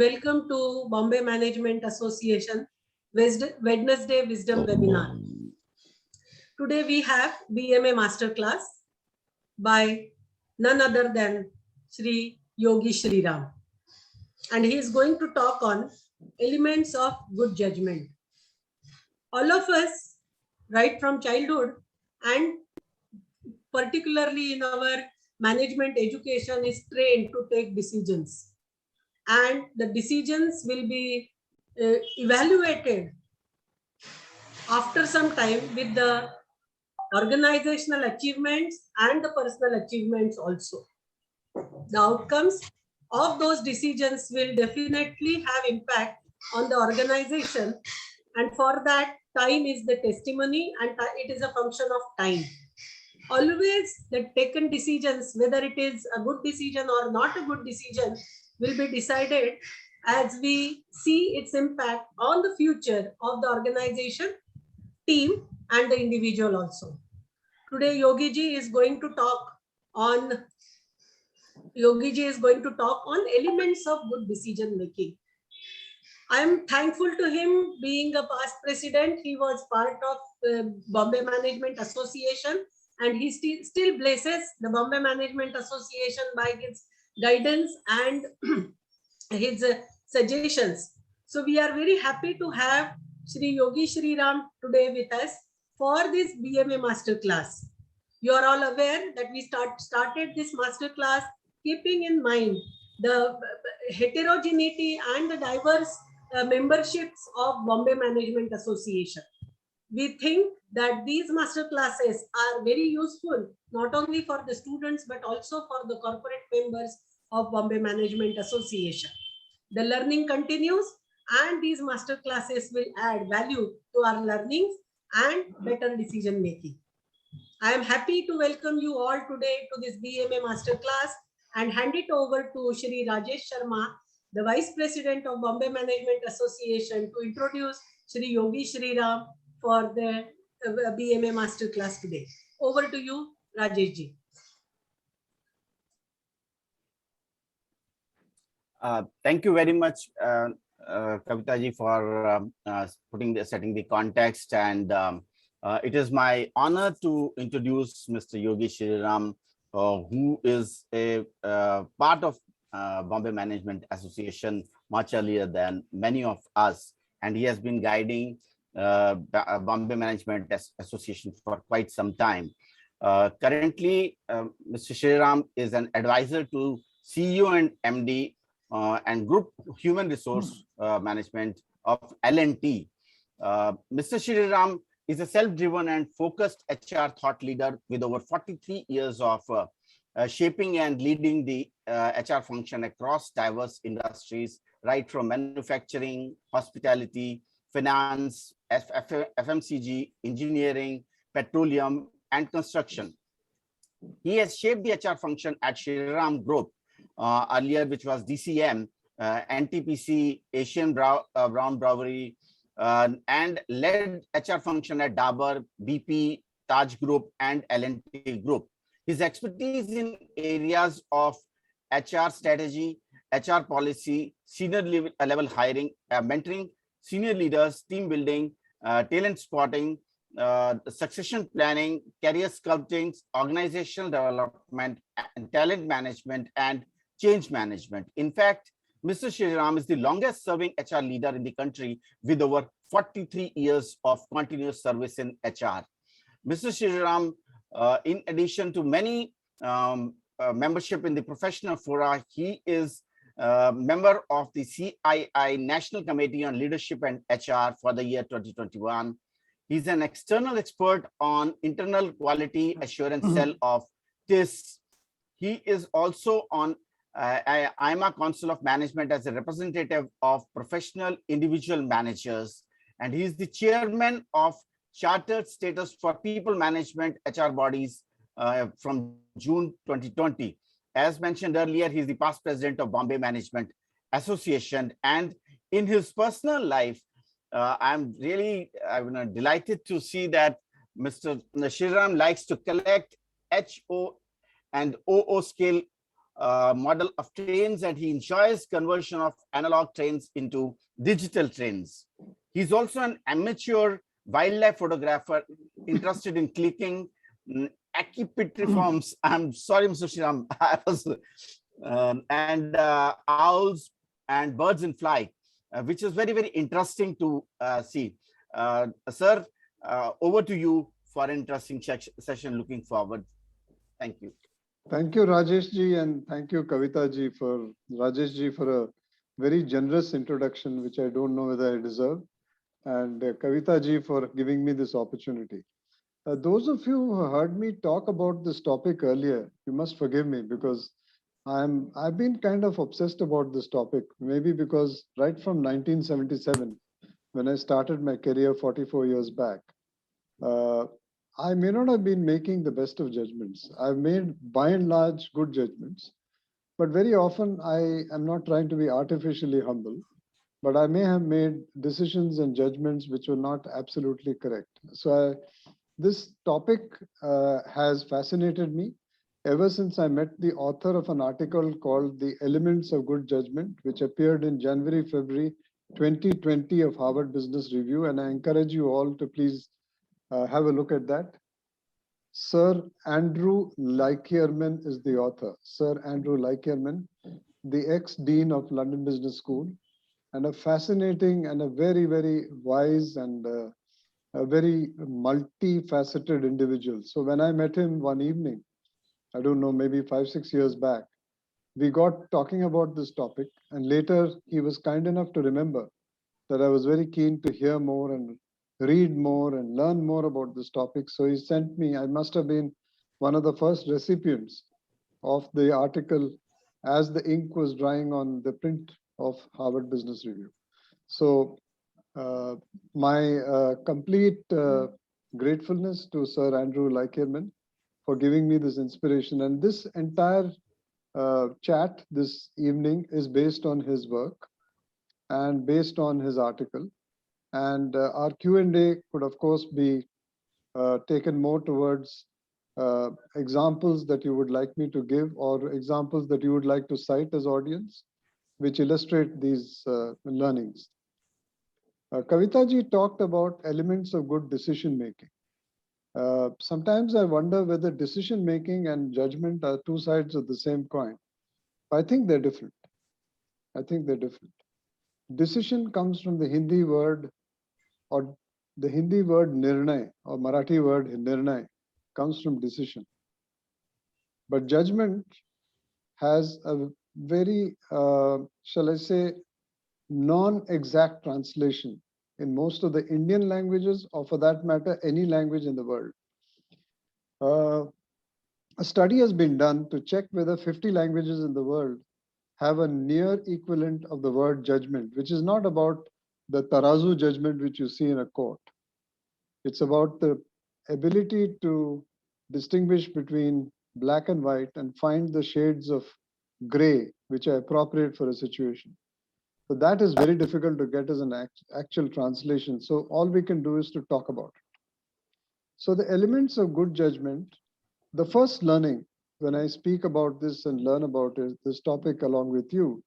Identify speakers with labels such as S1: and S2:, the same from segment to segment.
S1: Welcome to Bombay Management Association Wednesday Wisdom Webinar. Today we have BMA Masterclass by none other than Sri Yogi Shriram. And he is going to talk on elements of good judgment. All of us, right from childhood and particularly in our management education, is trained to take decisions. And the decisions will be evaluated after some time with the organizational achievements and the personal achievements also. The outcomes of those decisions will definitely have impact on the organization, and for that, time is the testimony and it is a function of time. Always the taken decisions, whether it is a good decision or not a good decision, will be decided as we see its impact on the future of the organization, team, and the individual also. Today, Yogi ji is going to talk on elements of good decision making. I am thankful to him. Being a past president, he was part of Bombay Management Association, and he still blesses the Bombay Management Association by his guidance and his suggestions. So we are very happy to have Sri Yogi Shriram today with us for this BMA Masterclass. You are all aware that we started this Masterclass keeping in mind the heterogeneity and the diverse memberships of Bombay Management Association. We think that these master classes are very useful, not only for the students, but also for the corporate members of Bombay Management Association. The learning continues, and these master classes will add value to our learnings and better decision making. I am happy to welcome you all today to this BMA master class and hand it over to Shri Rajesh Sharma, the Vice President of Bombay Management Association, to introduce Shri Yogi Shriram for the BMA Masterclass today. Over to you, Rajesh ji.
S2: Thank you very much, Kavita ji, for setting the context. And it is my honor to introduce Mr. Yogi Shriram, who is a part of Bombay Management Association much earlier than many of us, and he has been guiding Bombay Management Association for quite some time. Currently, Mr. Shriram is an advisor to CEO and MD and Group Human Resource Management of L&T. Mr. Shriram is a self-driven and focused HR thought leader with over 43 years of shaping and leading the HR function across diverse industries, right from manufacturing, hospitality, finance, FMCG, engineering, petroleum, and construction. He has shaped the HR function at Shriram Group earlier, which was DCM, NTPC, Asian Brown Brewery, and led HR function at Dabur, BP, Taj Group, and L&T Group. His expertise in areas of HR strategy, HR policy, senior level hiring, mentoring, senior leaders, team building, talent spotting, succession planning, career sculpting, organizational development, and talent management, and change management. In fact, Mr. Shriram is the longest serving HR leader in the country with over 43 years of continuous service in HR. Mr. Shriram, in addition to many membership in the professional fora, he is a member of the CII National Committee on Leadership and HR for the year 2021. He's an external expert on internal quality assurance cell of TIS. He is also on IMA Council of Management as a representative of professional individual managers, and he is the chairman of Chartered Status for People Management HR bodies from June 2020. As mentioned earlier, he is the past president of Bombay Management Association, and in his personal life, I'm delighted to see that Mr. Shriram likes to collect HO and OO scale model of trains, and he enjoys conversion of analog trains into digital trains. He's also an amateur wildlife photographer interested in clicking achypitriforms. I'm sorry, Mr. Shriram, I was, and owls and birds in flight, which is very, very interesting to see. Sir, over to you for an interesting session looking forward. Thank you.
S3: Thank you, Rajesh ji, and thank you, Kavita ji, for Rajesh ji for a very generous introduction, which I don't know whether I deserve, and Kavita ji for giving me this opportunity. Those of you who heard me talk about this topic earlier, you must forgive me because I've been kind of obsessed about this topic, maybe because right from 1977, when I started my career 44 years back, I may not have been making the best of judgments. I've made by and large good judgments, but very often I am not trying to be artificially humble, but I may have made decisions and judgments which were not absolutely correct. So this topic has fascinated me ever since I met the author of an article called The Elements of Good Judgment, which appeared in January, February 2020 of Harvard Business Review. And I encourage you all to please have a look at that. Sir Andrew Leicherman is the author. Sir Andrew Leicherman, the ex-dean of London Business School, and a fascinating and a very, very wise and a very multifaceted individual. So when I met him one evening, I don't know, maybe 5-6 years back, we got talking about this topic, and later he was kind enough to remember that I was very keen to hear more and read more and learn more about this topic. So he sent me, I must have been one of the first recipients of the article as the ink was drying on the print of Harvard Business Review. So my complete gratefulness to Sir Andrew Leicherman for giving me this inspiration. And this entire chat this evening is based on his work and based on his article. And our Q&A could, of course, be taken more towards examples that you would like me to give or examples that you would like to cite as audience, which illustrate these learnings. Kavita ji talked about elements of good decision making. Sometimes I wonder whether decision making and judgment are two sides of the same coin. I think they're different. I think they're different. Decision comes from the Hindi word or the Hindi word nirnay or Marathi word nirnay comes from decision. But judgment has a very, shall I say, non-exact translation in most of the Indian languages, or for that matter, any language in the world. A study has been done to check whether 50 languages in the world have a near equivalent of the word judgment, which is not about the tarazu judgment which you see in a court. It's about the ability to distinguish between black and white and find the shades of gray which are appropriate for a situation. So that is very difficult to get as an actual translation. So all we can do is to talk about it. So the elements of good judgment, the first learning when I speak about this and learn about this topic along with you,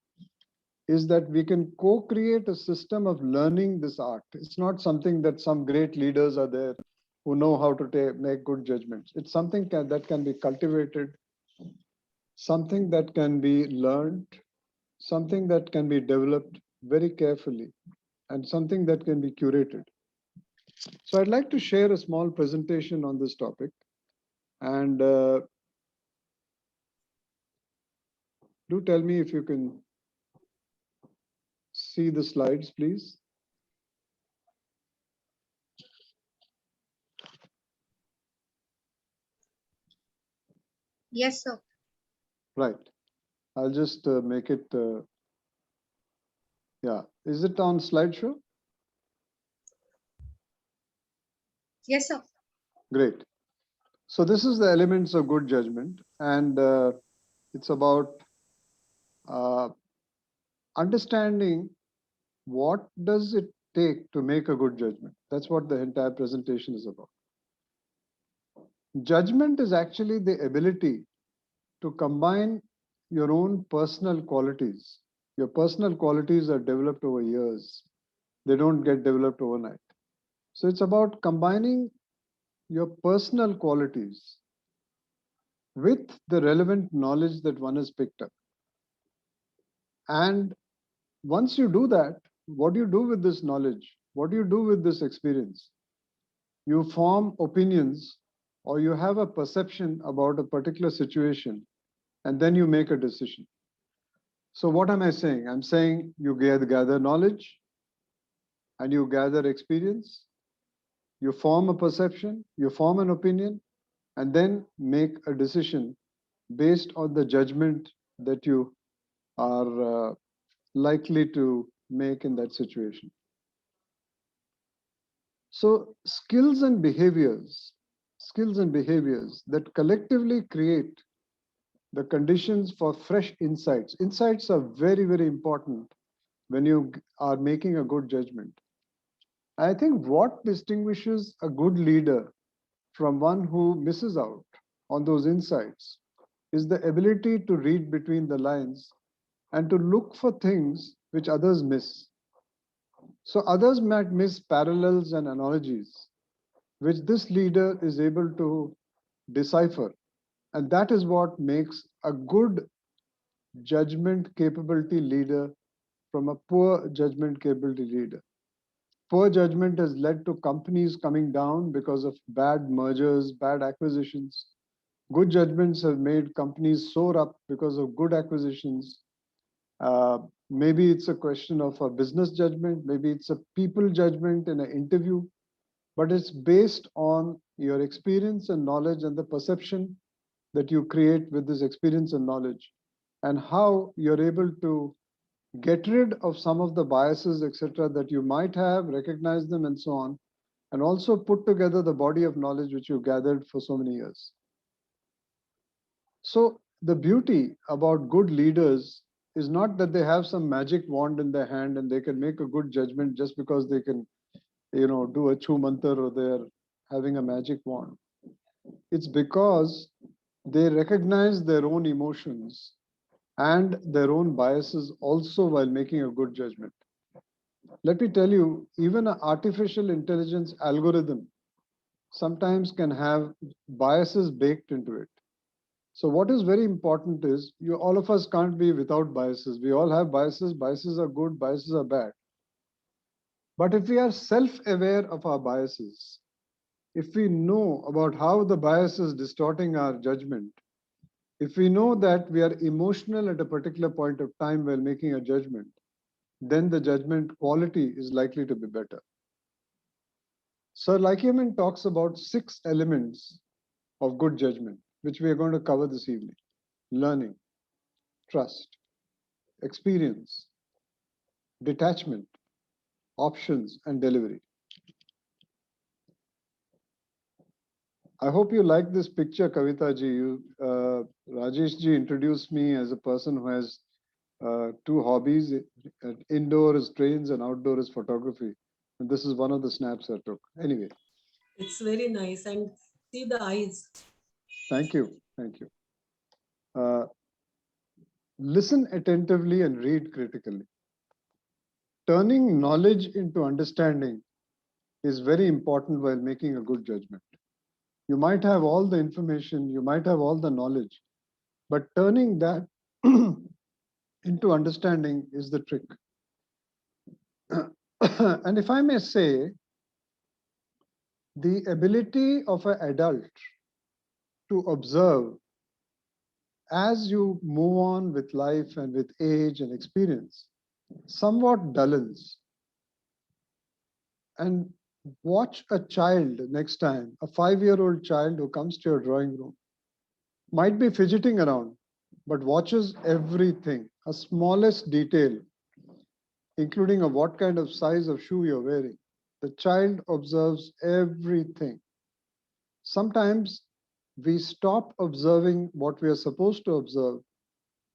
S3: is that we can co-create a system of learning this art. It's not something that some great leaders are there who know how to make good judgments. It's something that can be cultivated, something that can be learned, something that can be developed very carefully, and something that can be curated. So I'd like to share a small presentation on this topic. And do tell me if you can see the slides, please.
S4: Yes, sir.
S3: Right. I'll just make it. Yeah. Is it on slideshow?
S4: Yes, sir.
S3: Great. So this is the elements of good judgment, and it's about understanding what does it take to make a good judgment. That's what the entire presentation is about. Judgment is actually the ability to combine your own personal qualities. Your personal qualities are developed over years. They don't get developed overnight. So it's about combining your personal qualities with the relevant knowledge that one has picked up. And once you do that, what do you do with this knowledge? What do you do with this experience? You form opinions or you have a perception about a particular situation, and then you make a decision. So what am I saying? I'm saying you gather knowledge and you gather experience, you form a perception, you form an opinion, and then make a decision based on the judgment that you are likely to make in that situation. So skills and behaviors that collectively create the conditions for fresh insights. Insights are very, very important when you are making a good judgment. I think what distinguishes a good leader from one who misses out on those insights is the ability to read between the lines and to look for things which others miss. So others might miss parallels and analogies, which this leader is able to decipher. And that is what makes a good judgment capability leader from a poor judgment capability leader. Poor judgment has led to companies coming down because of bad mergers, bad acquisitions. Good judgments have made companies soar up because of good acquisitions. Maybe it's a question of a business judgment, maybe it's a people judgment in an interview, but it's based on your experience and knowledge and the perception that you create with this experience and knowledge, and how you're able to get rid of some of the biases, etc., that you might have, recognize them, and so on, and also put together the body of knowledge which you gathered for so many years. So the beauty about good leaders is not that they have some magic wand in their hand and they can make a good judgment just because they can, do a chu mantar or they're having a magic wand. It's because they recognize their own emotions and their own biases also while making a good judgment. Let me tell you, even an artificial intelligence algorithm sometimes can have biases baked into it. So what is very important is all of us can't be without biases. We all have biases. Biases are good, biases are bad. But if we are self-aware of our biases, if we know about how the bias is distorting our judgment, if we know that we are emotional at a particular point of time while making a judgment, then the judgment quality is likely to be better. Sir Lykeman talks about 6 elements of good judgment, which we are going to cover this evening: learning, trust, experience, detachment, options, and delivery. I hope you like this picture, Kavita ji. Rajesh ji introduced me as a person who has 2 hobbies. Indoor is trains and outdoor is photography. And this is one of the snaps I took. Anyway.
S1: It's very nice, and see the eyes.
S3: Thank you. Thank you. Listen attentively and read critically. Turning knowledge into understanding is very important while making a good judgment. You might have all the information, you might have all the knowledge, but turning that into understanding is the trick. And if I may say, the ability of an adult to observe as you move on with life and with age and experience somewhat dullens. And watch a child next time, a 5-year-old child who comes to your drawing room, might be fidgeting around, but watches everything, a smallest detail, including of what kind of size of shoe you're wearing. The child observes everything. Sometimes we stop observing what we are supposed to observe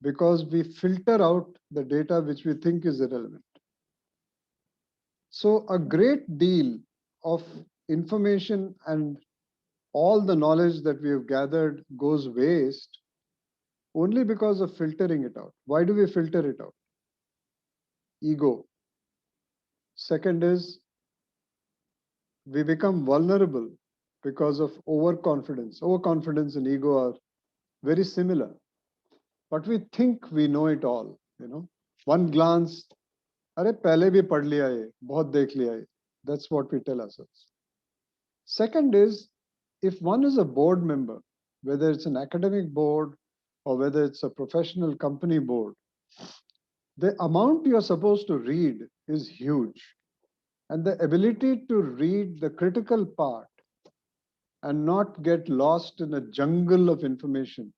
S3: because we filter out the data which we think is irrelevant. So a great deal of information and all the knowledge that we have gathered goes waste only because of filtering it out. Why do we filter it out? Ego. Second is we become vulnerable because of overconfidence. Overconfidence and ego are very similar, but we think we know it all. One glance, अरे पहले भी पढ़ लिया है, बहुत देख लिया है. That's what we tell ourselves. Second is, if one is a board member, whether it's an academic board or whether it's a professional company board, the amount you're supposed to read is huge. And the ability to read the critical part and not get lost in a jungle of information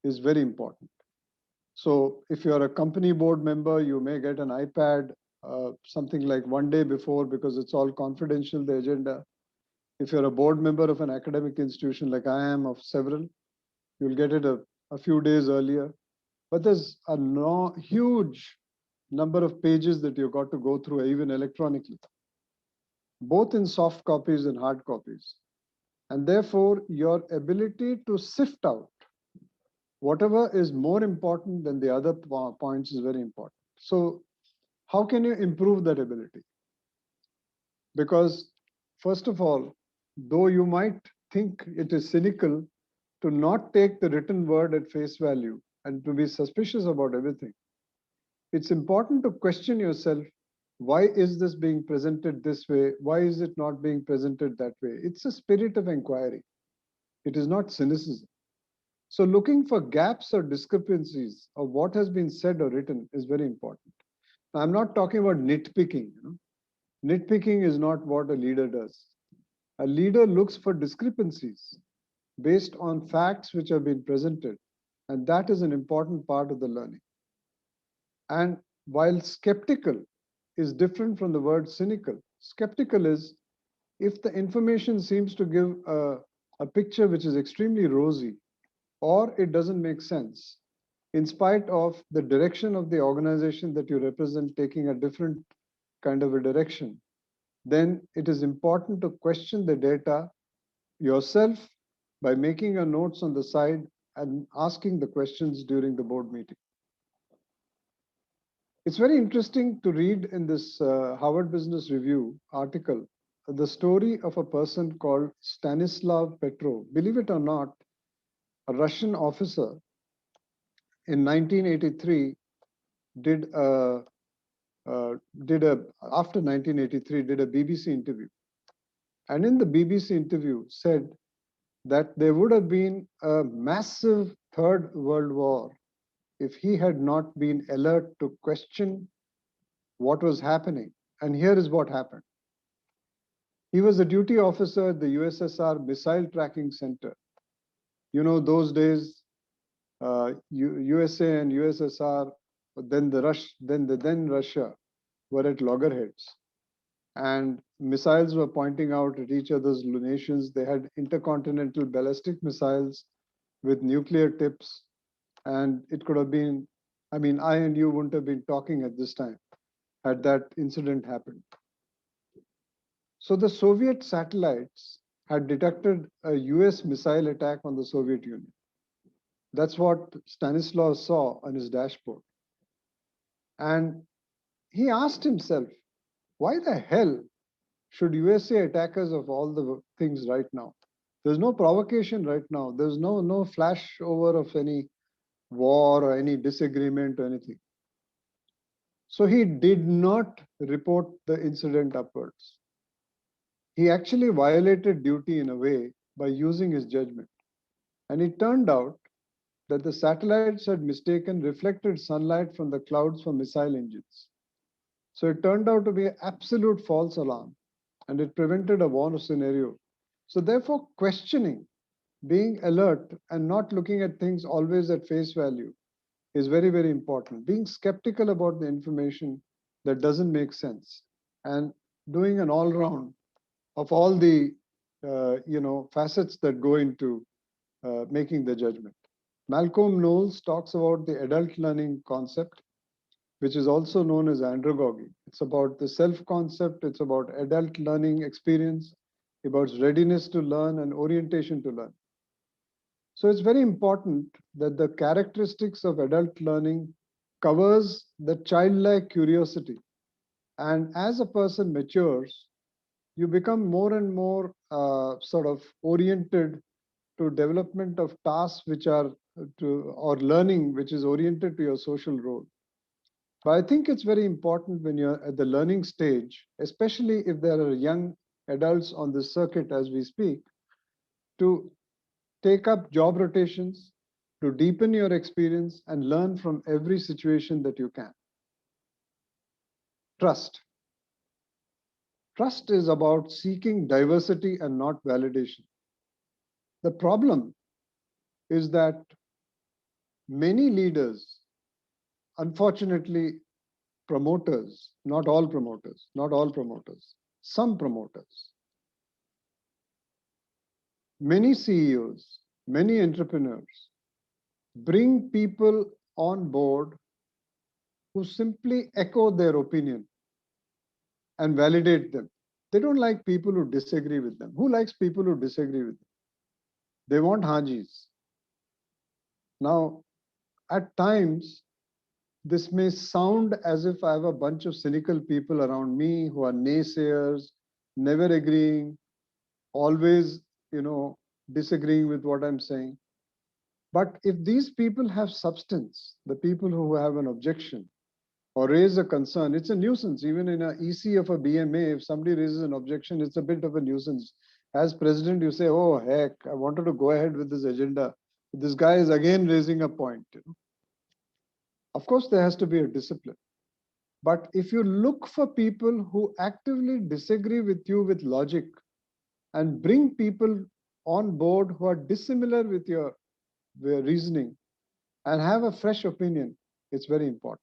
S3: is very important. So if you're a company board member, you may get an iPad, something like one day before, because it's all confidential, the agenda. If you're a board member of an academic institution like I am of several, you'll get it a few days earlier. But there's a huge number of pages that you've got to go through, even electronically, both in soft copies and hard copies. And therefore, your ability to sift out whatever is more important than the other points is very important. So how can you improve that ability? Because first of all, though you might think it is cynical to not take the written word at face value and to be suspicious about everything, it's important to question yourself, why is this being presented this way? Why is it not being presented that way? It's a spirit of inquiry. It is not cynicism. So looking for gaps or discrepancies of what has been said or written is very important. Now, I'm not talking about nitpicking. Nitpicking is not what a leader does. A leader looks for discrepancies based on facts which have been presented, and that is an important part of the learning. And while skeptical is different from the word cynical, skeptical is if the information seems to give a picture which is extremely rosy, or it doesn't make sense, in spite of the direction of the organization that you represent taking a different kind of a direction, then it is important to question the data yourself by making your notes on the side and asking the questions during the board meeting. It's very interesting to read in this Harvard Business Review article the story of a person called Stanislav Petrov. Believe it or not, a Russian officer in 1983 after 1983 did a BBC interview, and in the BBC interview said that there would have been a massive third world war if he had not been alert to question what was happening. And here is what happened. He was a duty officer at the USSR Missile Tracking Center. Those days, USA and USSR, then Russia were at loggerheads. And missiles were pointing out at each other's nations. They had intercontinental ballistic missiles with nuclear tips. And it could have been, I and you wouldn't have been talking at this time had that incident happened. So the Soviet satellites had detected a US missile attack on the Soviet Union. That's what Stanislav saw on his dashboard. And he asked himself, why the hell should USA attack us of all the things right now? There's no provocation right now. There's no flash over of any war or any disagreement or anything. So he did not report the incident upwards. He actually violated duty in a way by using his judgment. And it turned out that the satellites had mistaken reflected sunlight from the clouds for missile engines. So it turned out to be an absolute false alarm, and it prevented a war scenario. So therefore, questioning, being alert, and not looking at things always at face value is very, very important. Being skeptical about the information that doesn't make sense, and doing an all-round of all the facets that go into making the judgment. Malcolm Knowles talks about the adult learning concept, which is also known as andragogy. It's about the self-concept, it's about adult learning experience, about readiness to learn and orientation to learn. So it's very important that the characteristics of adult learning covers the childlike curiosity. And as a person matures, you become more and more sort of oriented to development of tasks which are or learning which is oriented to your social role. But I think it's very important when you're at the learning stage, especially if there are young adults on the circuit as we speak, to take up job rotations, to deepen your experience and learn from every situation that you can. Trust. Trust is about seeking diversity and not validation. The problem is that many leaders, unfortunately, promoters, not all promoters, some promoters, many CEOs, many entrepreneurs bring people on board who simply echo their opinion and validate them. They don't like people who disagree with them. Who likes people who disagree with them? They want Hajis. Now, at times, this may sound as if I have a bunch of cynical people around me who are naysayers, never agreeing, always, disagreeing with what I'm saying. But if these people have substance, the people who have an objection or raise a concern, it's a nuisance. Even in an EC of a BMA, if somebody raises an objection, it's a bit of a nuisance. As president, you say, oh, heck, I wanted to go ahead with this agenda. This guy is again raising a point. Of course, there has to be a discipline. But if you look for people who actively disagree with you with logic and bring people on board who are dissimilar with your reasoning and have a fresh opinion, it's very important.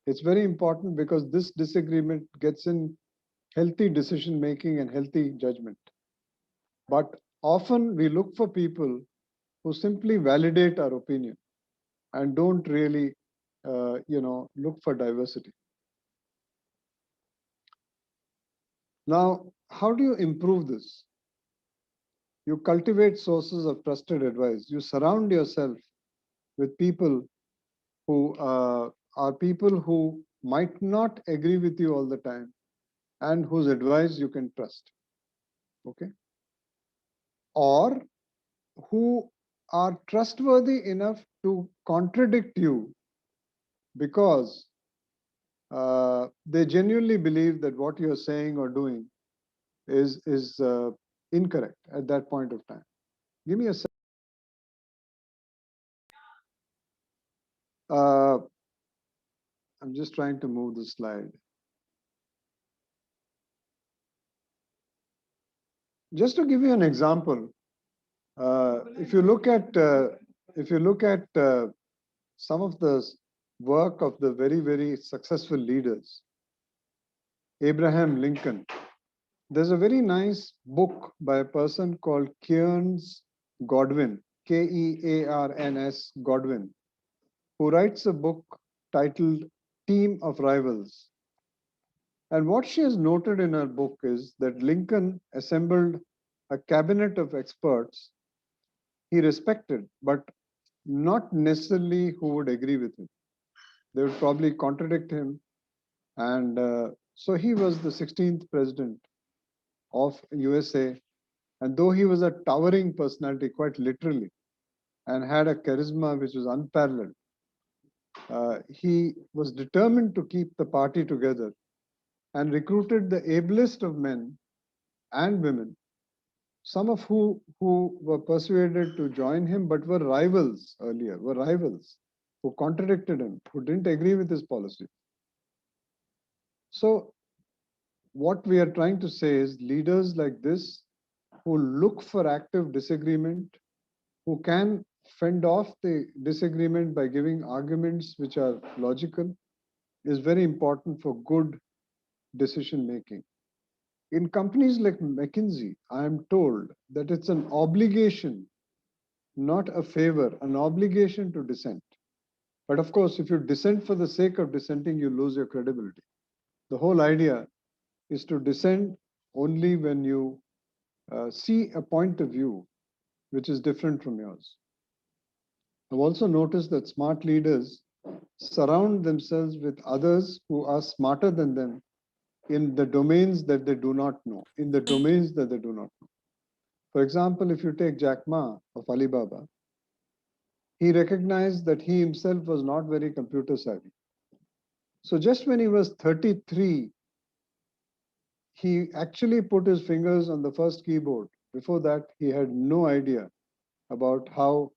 S3: It's very important because this disagreement gets in healthy decision making and healthy judgment. But often we look for people who simply validate our opinion and don't really, look for diversity. Now, how do you improve this? You cultivate sources of trusted advice. You surround yourself with people who are people who might not agree with you all the time and whose advice you can trust. Okay? Or who are trustworthy enough to contradict you because they genuinely believe that what you're saying or doing is incorrect at that point of time. Give me a second. I'm just trying to move the slide. Just to give you an example, if you look at some of the work of the very, very successful leaders, Abraham Lincoln, there's a very nice book by a person called Kearns Godwin, Kearns Godwin, who writes a book titled Team of Rivals. And what she has noted in her book is that Lincoln assembled a cabinet of experts he respected, but not necessarily who would agree with him. They would probably contradict him. And so he was the 16th president of USA. And though he was a towering personality, quite literally, and had a charisma which was unparalleled, he was determined to keep the party together and recruited the ablest of men and women, some of who were persuaded to join him but were rivals earlier, who contradicted him, who didn't agree with his policy. So what we are trying to say is leaders like this who look for active disagreement, who can fend off the disagreement by giving arguments which are logical, is very important for good decision making. In companies like McKinsey, I am told that it's an obligation, not a favor, an obligation to dissent. But of course, if you dissent for the sake of dissenting, you lose your credibility. The whole idea is to dissent only when you see a point of view which is different from yours. I've also noticed that smart leaders surround themselves with others who are smarter than them in the domains that they do not know, in the domains that they do not know. For example, if you take Jack Ma of Alibaba, he recognized that he himself was not very computer savvy. So just when he was 33, he actually put his fingers on the first keyboard. Before that, he had no idea about how,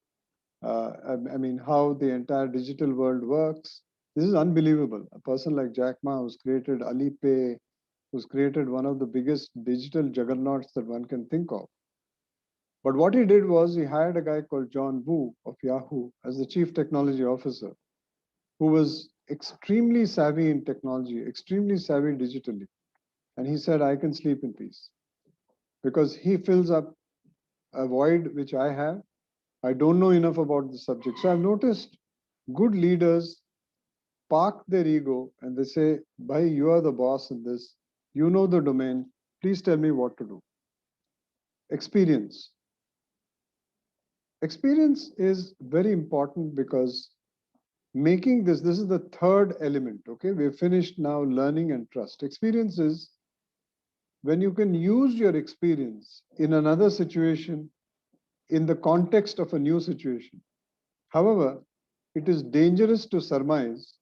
S3: how the entire digital world works. This is unbelievable. A person like Jack Ma, who's created Alipay, who's created one of the biggest digital juggernauts that one can think of. But what he did was he hired a guy called John Wu of Yahoo as the chief technology officer, who was extremely savvy in technology, extremely savvy digitally. And he said, I can sleep in peace because he fills up a void which I have. I don't know enough about the subject. So I've noticed good leaders park their ego and they say, Bhai, you are the boss in this. You know the domain. Please tell me what to do. Experience. Experience is very important because making this is the third element. Okay, we've finished now learning and trust. Experience is when you can use your experience in another situation in the context of a new situation. However, it is dangerous to surmise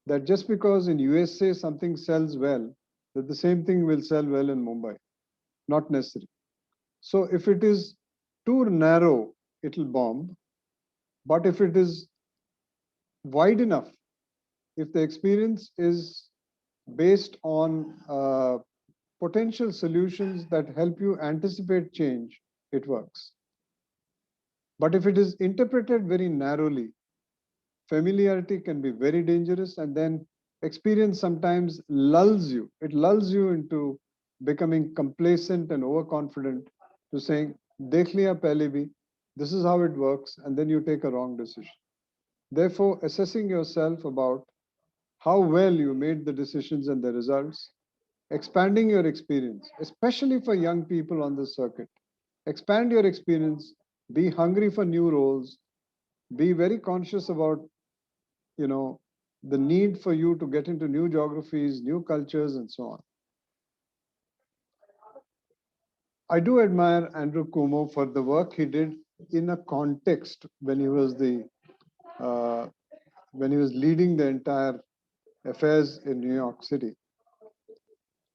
S3: that just because in USA something sells well, that the same thing will sell well in Mumbai. Not necessary. So if it is too narrow, it'll bomb. But if it is wide enough, if the experience is based on potential solutions that help you anticipate change, it works. But if it is interpreted very narrowly, familiarity can be very dangerous, and then experience sometimes lulls you. It lulls you into becoming complacent and overconfident to saying, Dekh liya pehle bhi, this is how it works, and then you take a wrong decision. Therefore, assessing yourself about how well you made the decisions and the results, expanding your experience, especially for young people on this circuit. Expand your experience, be hungry for new roles, be very conscious about, the need for you to get into new geographies, new cultures, and so on. I do admire Andrew Cuomo for the work he did in a context when he was leading the entire affairs in New York City.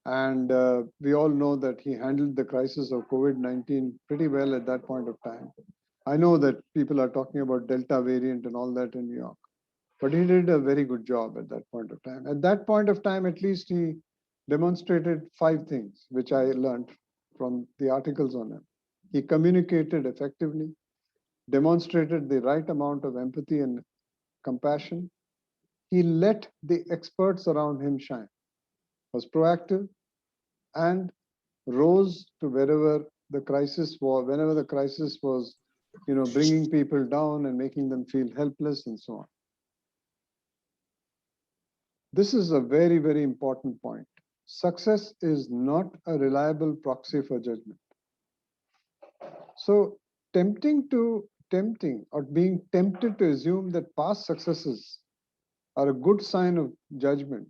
S3: And we all know that he handled the crisis of COVID-19 pretty well at that point of time. I know that people are talking about Delta variant and all that in New York, but he did a very good job at that point of time. At that point of time, at least he demonstrated 5 things, which I learned from the articles on him. He communicated effectively, demonstrated the right amount of empathy and compassion. He let the experts around him shine, was proactive, and rose to wherever the crisis was, whenever the crisis was, bringing people down and making them feel helpless and so on. This is a very, very important point. Success is not a reliable proxy for judgment. So tempting or being tempted to assume that past successes are a good sign of judgment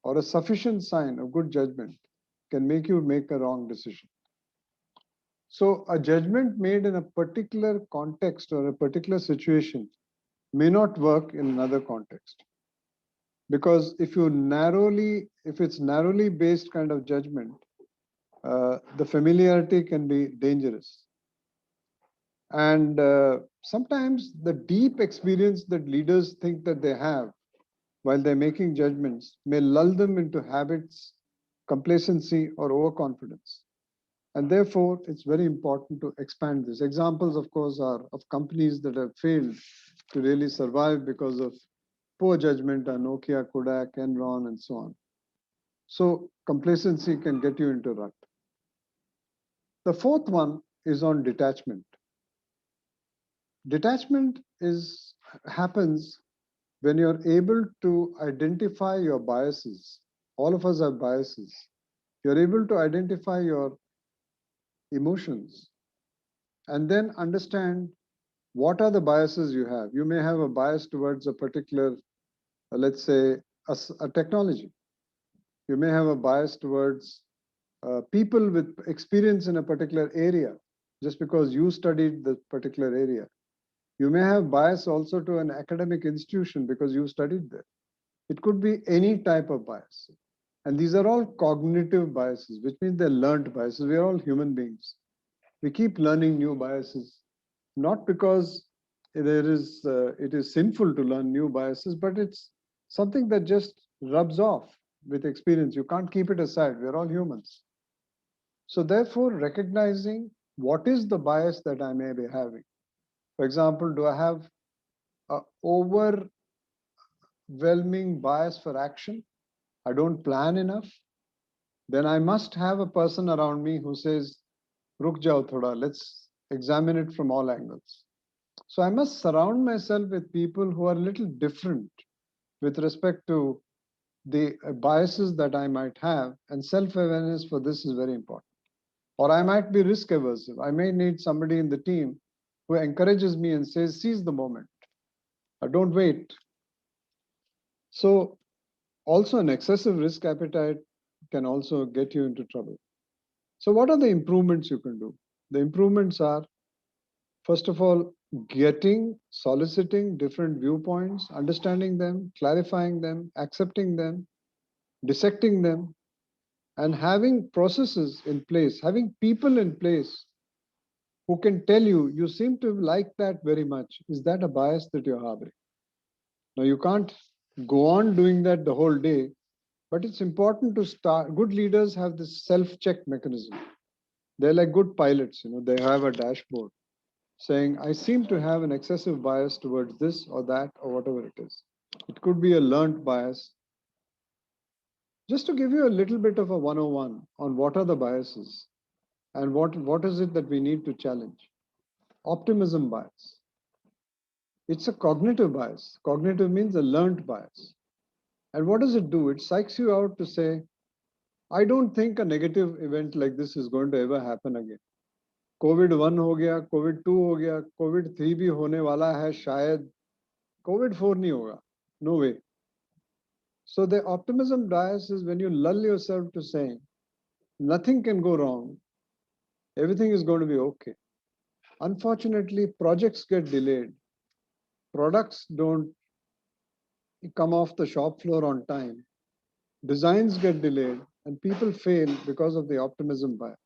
S3: or a sufficient sign of good judgment can make you make a wrong decision. So a judgment made in a particular context or a particular situation may not work in another context. Because if it's narrowly based kind of judgment, the familiarity can be dangerous. And sometimes the deep experience that leaders think that they have while they're making judgments may lull them into habits, complacency, or overconfidence. And therefore, it's very important to expand this. Examples, of course, are of companies that have failed to really survive because of poor judgment are Nokia, Kodak, Enron, and so on. So complacency can get you into a rut. The fourth one is on detachment. Detachment happens when you're able to identify your biases. All of us have biases. You're able to identify your emotions and then understand what are the biases you have? You may have a bias towards a particular, let's say, a technology. You may have a bias towards people with experience in a particular area, just because you studied the particular area. You may have bias also to an academic institution because you studied there. It could be any type of bias. And these are all cognitive biases, which means they're learned biases. We are all human beings. We keep learning new biases, not because it is sinful to learn new biases, but it's something that just rubs off with experience. You can't keep it aside. We're all humans. So therefore, recognizing what is the bias that I may be having. For example, do I have an overwhelming bias for action? I don't plan enough. Then I must have a person around me who says, Ruk jao thoda, let's examine it from all angles. So I must surround myself with people who are a little different with respect to the biases that I might have, and self-awareness for this is very important. Or I might be risk aversive. I may need somebody in the team who encourages me and says, seize the moment. Don't wait. So also an excessive risk appetite can also get you into trouble. So what are the improvements you can do? The improvements are, first of all, soliciting different viewpoints, understanding them, clarifying them, accepting them, dissecting them, and having processes in place, having people in place who can tell you, you seem to like that very much. Is that a bias that you're harboring? Now, you can't go on doing that the whole day, but it's important to start. Good leaders have this self-check mechanism. They're like good pilots, they have a dashboard saying, I seem to have an excessive bias towards this or that or whatever it is. It could be a learned bias. Just to give you a little bit of a 101 on what are the biases and what is it that we need to challenge. Optimism bias. It's a cognitive bias. Cognitive means a learned bias. And what does it do? It psychs you out to say, I don't think a negative event like this is going to ever happen again. COVID-1 हो गया, COVID-2 हो गया, COVID-3 भी होने वाला है शायद, COVID-4 नहीं होगा. No way. So the optimism bias is when you lull yourself to saying, nothing can go wrong, everything is going to be okay. Unfortunately, projects get delayed. Products don't come off the shop floor on time. Designs get delayed and people fail because of the optimism bias.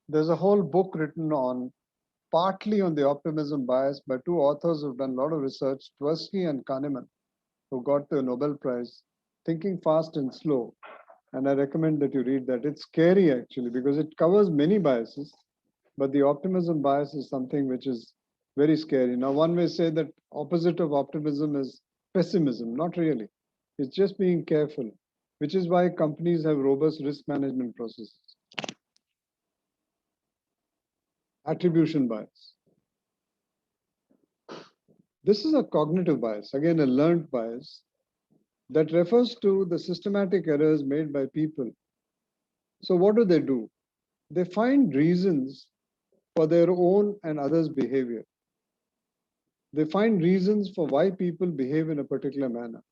S3: There's a whole book written partly on the optimism bias by two authors who've done a lot of research, Tversky and Kahneman, who got the Nobel Prize, Thinking Fast and Slow. And I recommend that you read that. It's scary actually because it covers many biases, but the optimism bias is something which is very scary. Now, one may say that opposite of optimism is pessimism. Not really. It's just being careful, which is why companies have robust risk management processes. Attribution bias. This is a cognitive bias, again, a learned bias that refers to the systematic errors made by people. So what do? They find reasons for their own and others' behavior. They find reasons for why people behave in a particular manner.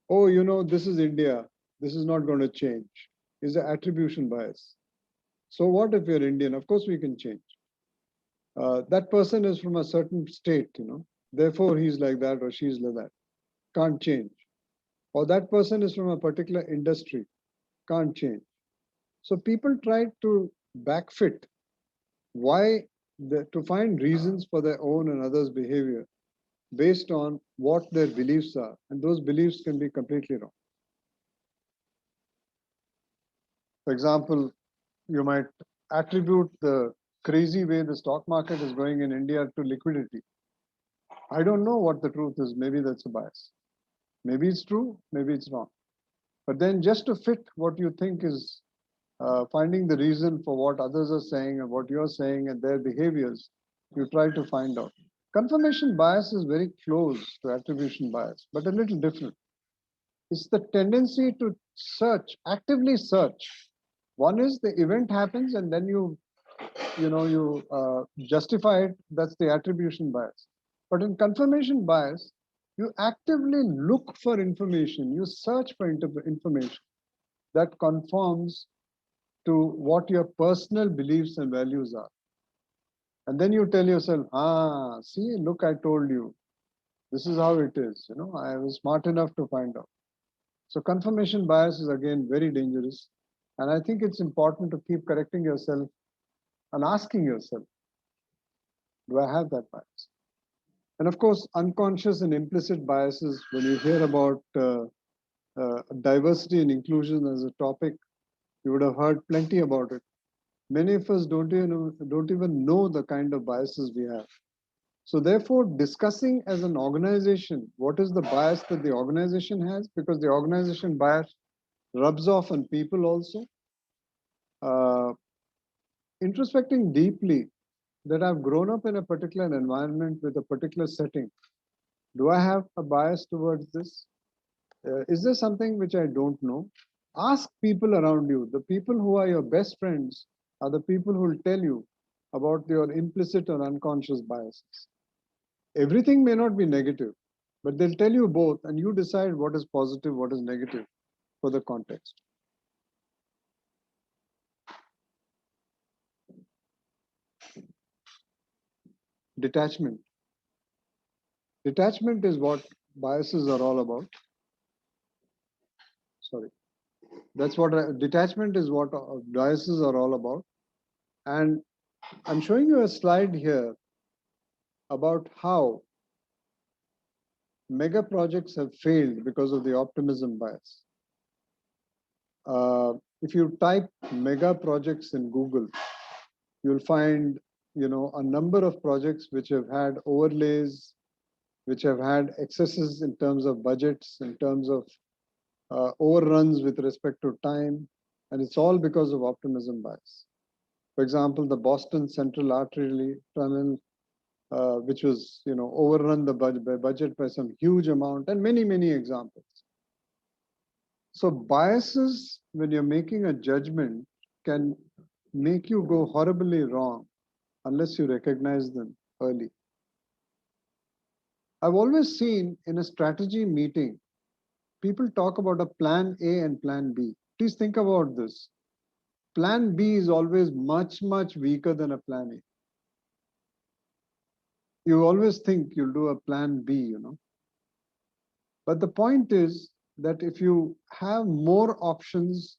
S3: Oh, this is India. This is not going to change. Is an attribution bias. So what if you're Indian? Of course we can change. That person is from a certain state, therefore he's like that or she's like that. Can't change. Or that person is from a particular industry. Can't change. So people try to backfit to find reasons for their own and others' behavior based on what their beliefs are. And those beliefs can be completely wrong. For example, you might attribute the crazy way the stock market is going in India to liquidity. I don't know what the truth is. Maybe that's a bias. Maybe it's true, maybe it's wrong. But then just to fit what you think is finding the reason for what others are saying and what you're saying and their behaviors, you try to find out. Confirmation bias is very close to attribution bias, but a little different. It's the tendency to search, actively search. One is the event happens and then you you justify it, that's the attribution bias. But in confirmation bias, you actively look for information, you search for information that conforms to what your personal beliefs and values are. And then you tell yourself, see, look, I told you, this is how it is. I was smart enough to find out. So confirmation bias is again very dangerous. And I think it's important to keep correcting yourself and asking yourself, do I have that bias? And of course, unconscious and implicit biases, when you hear about diversity and inclusion as a topic, you would have heard plenty about it. Many of us don't even know the kind of biases we have. So therefore, discussing as an organization, what is the bias that the organization has? Because the organization bias rubs off on people also. Introspecting deeply that I've grown up in a particular environment with a particular setting. Do I have a bias towards this? Is there something which I don't know? Ask people around you. The people who are your best friends are the people who will tell you about your implicit or unconscious biases. Everything may not be negative, but they'll tell you both, and you decide what is positive, what is negative for the context. Detachment. Detachment is what biases are all about. Sorry. That's what detachment is what biases are all about. And I'm showing you a slide here about how mega projects have failed because of the optimism bias. If you type mega projects in Google, you'll find a number of projects which have had overlays, which have had excesses in terms of budgets, in terms of overruns with respect to time, and it's all because of optimism bias. For example, the Boston Central Artery Tunnel, which was overrun the budget by some huge amount, and many examples. So biases, when you're making a judgment, can make you go horribly wrong unless you recognize them early. I've always seen in a strategy meeting, people talk about a plan A and plan B. Please think about this. Plan B is always much weaker than a plan A. You always think you'll do a plan B, But the point is that if you have more options,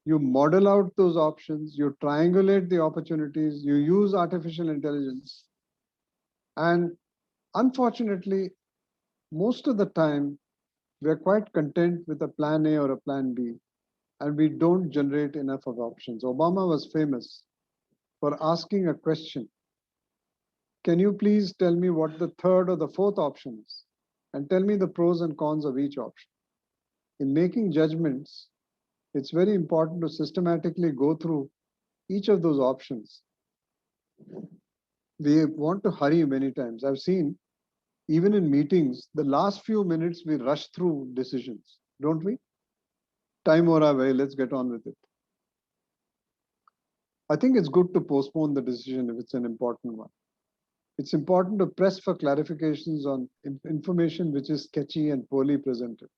S3: you model out those options, you triangulate the opportunities, you use artificial intelligence. And unfortunately, most of the time, we're quite content with a plan A or a plan B, and we don't generate enough of options. Obama was famous for asking a question. Can you please tell me what the third or the fourth option is? And tell me the pros and cons of each option. In making judgments, it's very important to systematically go through each of those options. We want to hurry many times. I've seen, even in meetings, the last few minutes we rush through decisions, don't we? Time or away, let's get on with it. I think it's good to postpone the decision if it's an important one. It's important to press for clarifications on information which is sketchy and poorly presented.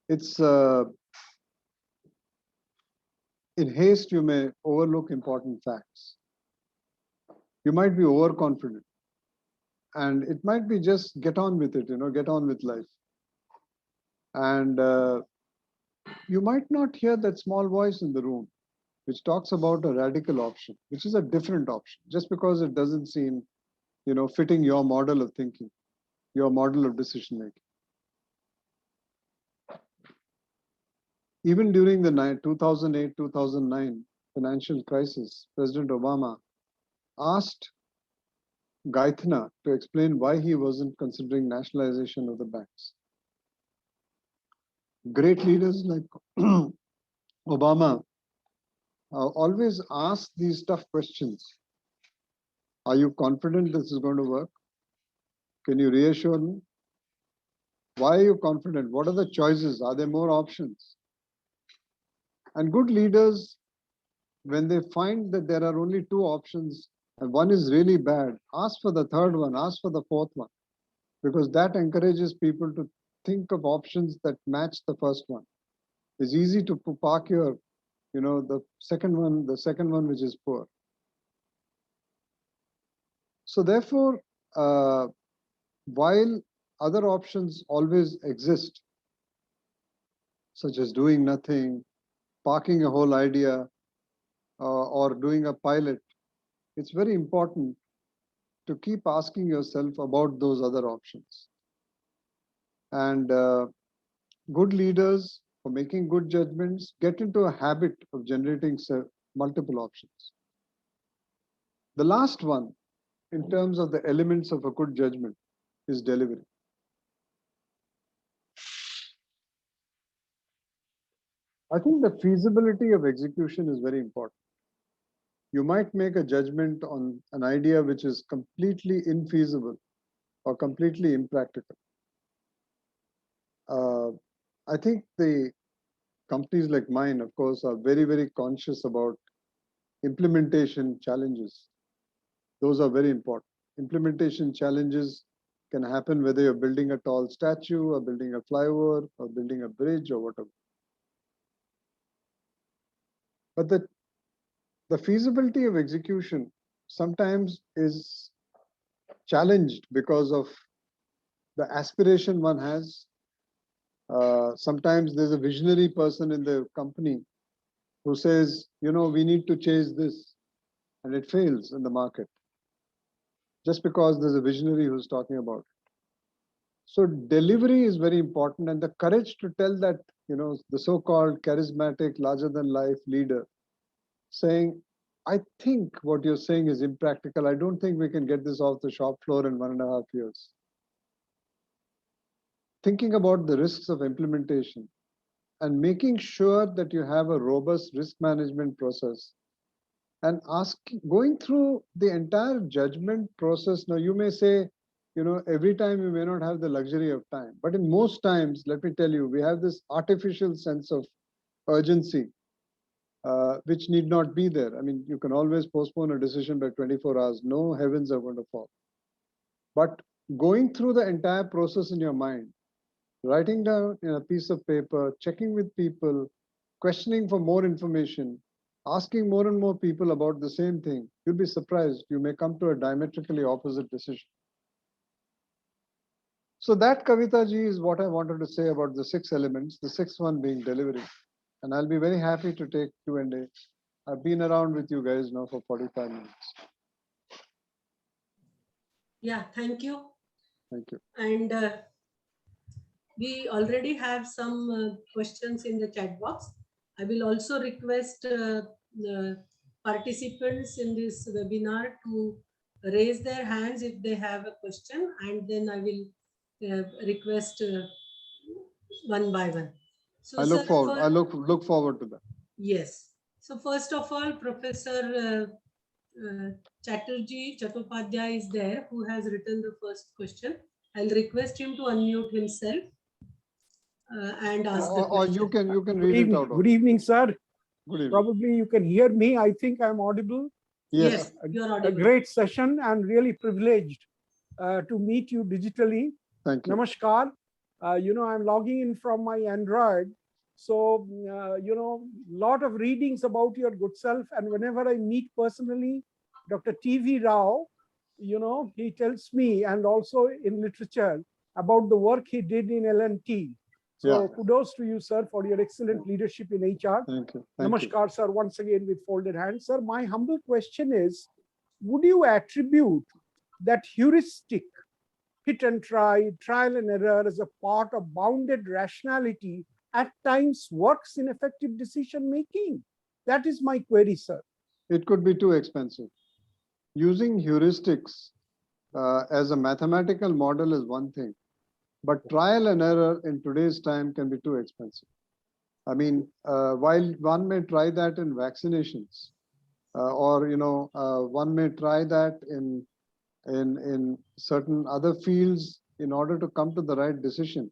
S3: It's in haste, you may overlook important facts. You might be overconfident, and it might be just get on with it, get on with life. And you might not hear that small voice in the room, which talks about a radical option, which is a different option, just because it doesn't seem, fitting your model of thinking, your model of decision making. Even during the 2008-2009 financial crisis, President Obama asked Gaithna to explain why he wasn't considering nationalization of the banks. Great leaders like Obama always ask these tough questions. Are you confident this is going to work? Can you reassure me? Why are you confident? What are the choices? Are there more options? And good leaders when they find that there are only two options and one is really bad, ask for the third one, ask for the fourth one, because that encourages people to think of options that match the first one. It's easy to park your, the second one which is poor. So therefore, while other options always exist, such as doing nothing, parking a whole idea, or doing a pilot, it's very important to keep asking yourself about those other options. And good leaders, for making good judgments, get into a habit of generating multiple options. The last one, in terms of the elements of a good judgment, is delivery. I think the feasibility of execution is very important. You might make a judgment on an idea which is completely infeasible or completely impractical. I think the companies like mine, of course, are very, very conscious about implementation challenges. Those are very important. Implementation challenges can happen whether you're building a tall statue or building a flyover or building a bridge or whatever. But the feasibility of execution sometimes is challenged because of the aspiration one has. Sometimes there's a visionary person in the company who says, we need to chase this, and it fails in the market just because there's a visionary who's talking about it. So delivery is very important, and the courage to tell that, the so-called charismatic, larger than life leader saying, I think what you're saying is impractical. I don't think we can get this off the shop floor in 1.5 years. Thinking about the risks of implementation and making sure that you have a robust risk management process and going through the entire judgment process. Now, you may say, every time you may not have the luxury of time, but in most times, let me tell you, we have this artificial sense of urgency, which need not be there. I mean, you can always postpone a decision by 24 hours. No heavens are going to fall. But going through the entire process in your mind, writing down in a piece of paper, checking with people, questioning for more information, asking more and more people about the same thing, you'll be surprised. You may come to a diametrically opposite decision. So that, Kavita ji, is what I wanted to say about the 6 elements, the 6th one being delivery. And I'll be very happy to take Q&A. I've been around with you guys now for 45 minutes.
S1: Yeah, thank you.
S3: Thank you.
S1: And we already have some questions in the chat box. I will also request the participants in this webinar to raise their hands if they have a question, and then I will request one by one. So
S3: I look forward to that.
S1: Yes. So first of all, Professor Chattopadhyay is there, who has written the first question. I'll request him to unmute himself and ask the question.
S3: Or you can read it out.
S5: Good evening, sir.
S3: Good evening.
S5: Probably you can hear me. I think I'm audible.
S1: Yes, you are
S5: A
S1: audible.
S5: great session and really privileged to meet you digitally.
S3: Thank you.
S5: Namaskar. I'm logging in from my Android. So, lot of readings about your good self. And whenever I meet personally, Dr. T.V. Rao, he tells me, and also in literature, about the work he did in L&T. So kudos to you, sir, for your excellent leadership in HR.
S3: Thank you.
S5: Namaskar, sir, once again with folded hands. Sir, my humble question is, would you attribute that heuristic, hit and try, trial and error as a part of bounded rationality at times works in effective decision making? That is my query, sir.
S3: It could be too expensive. Using heuristics as a mathematical model is one thing, but trial and error in today's time can be too expensive. I mean, while one may try that in vaccinations, or one may try that in certain other fields in order to come to the right decision.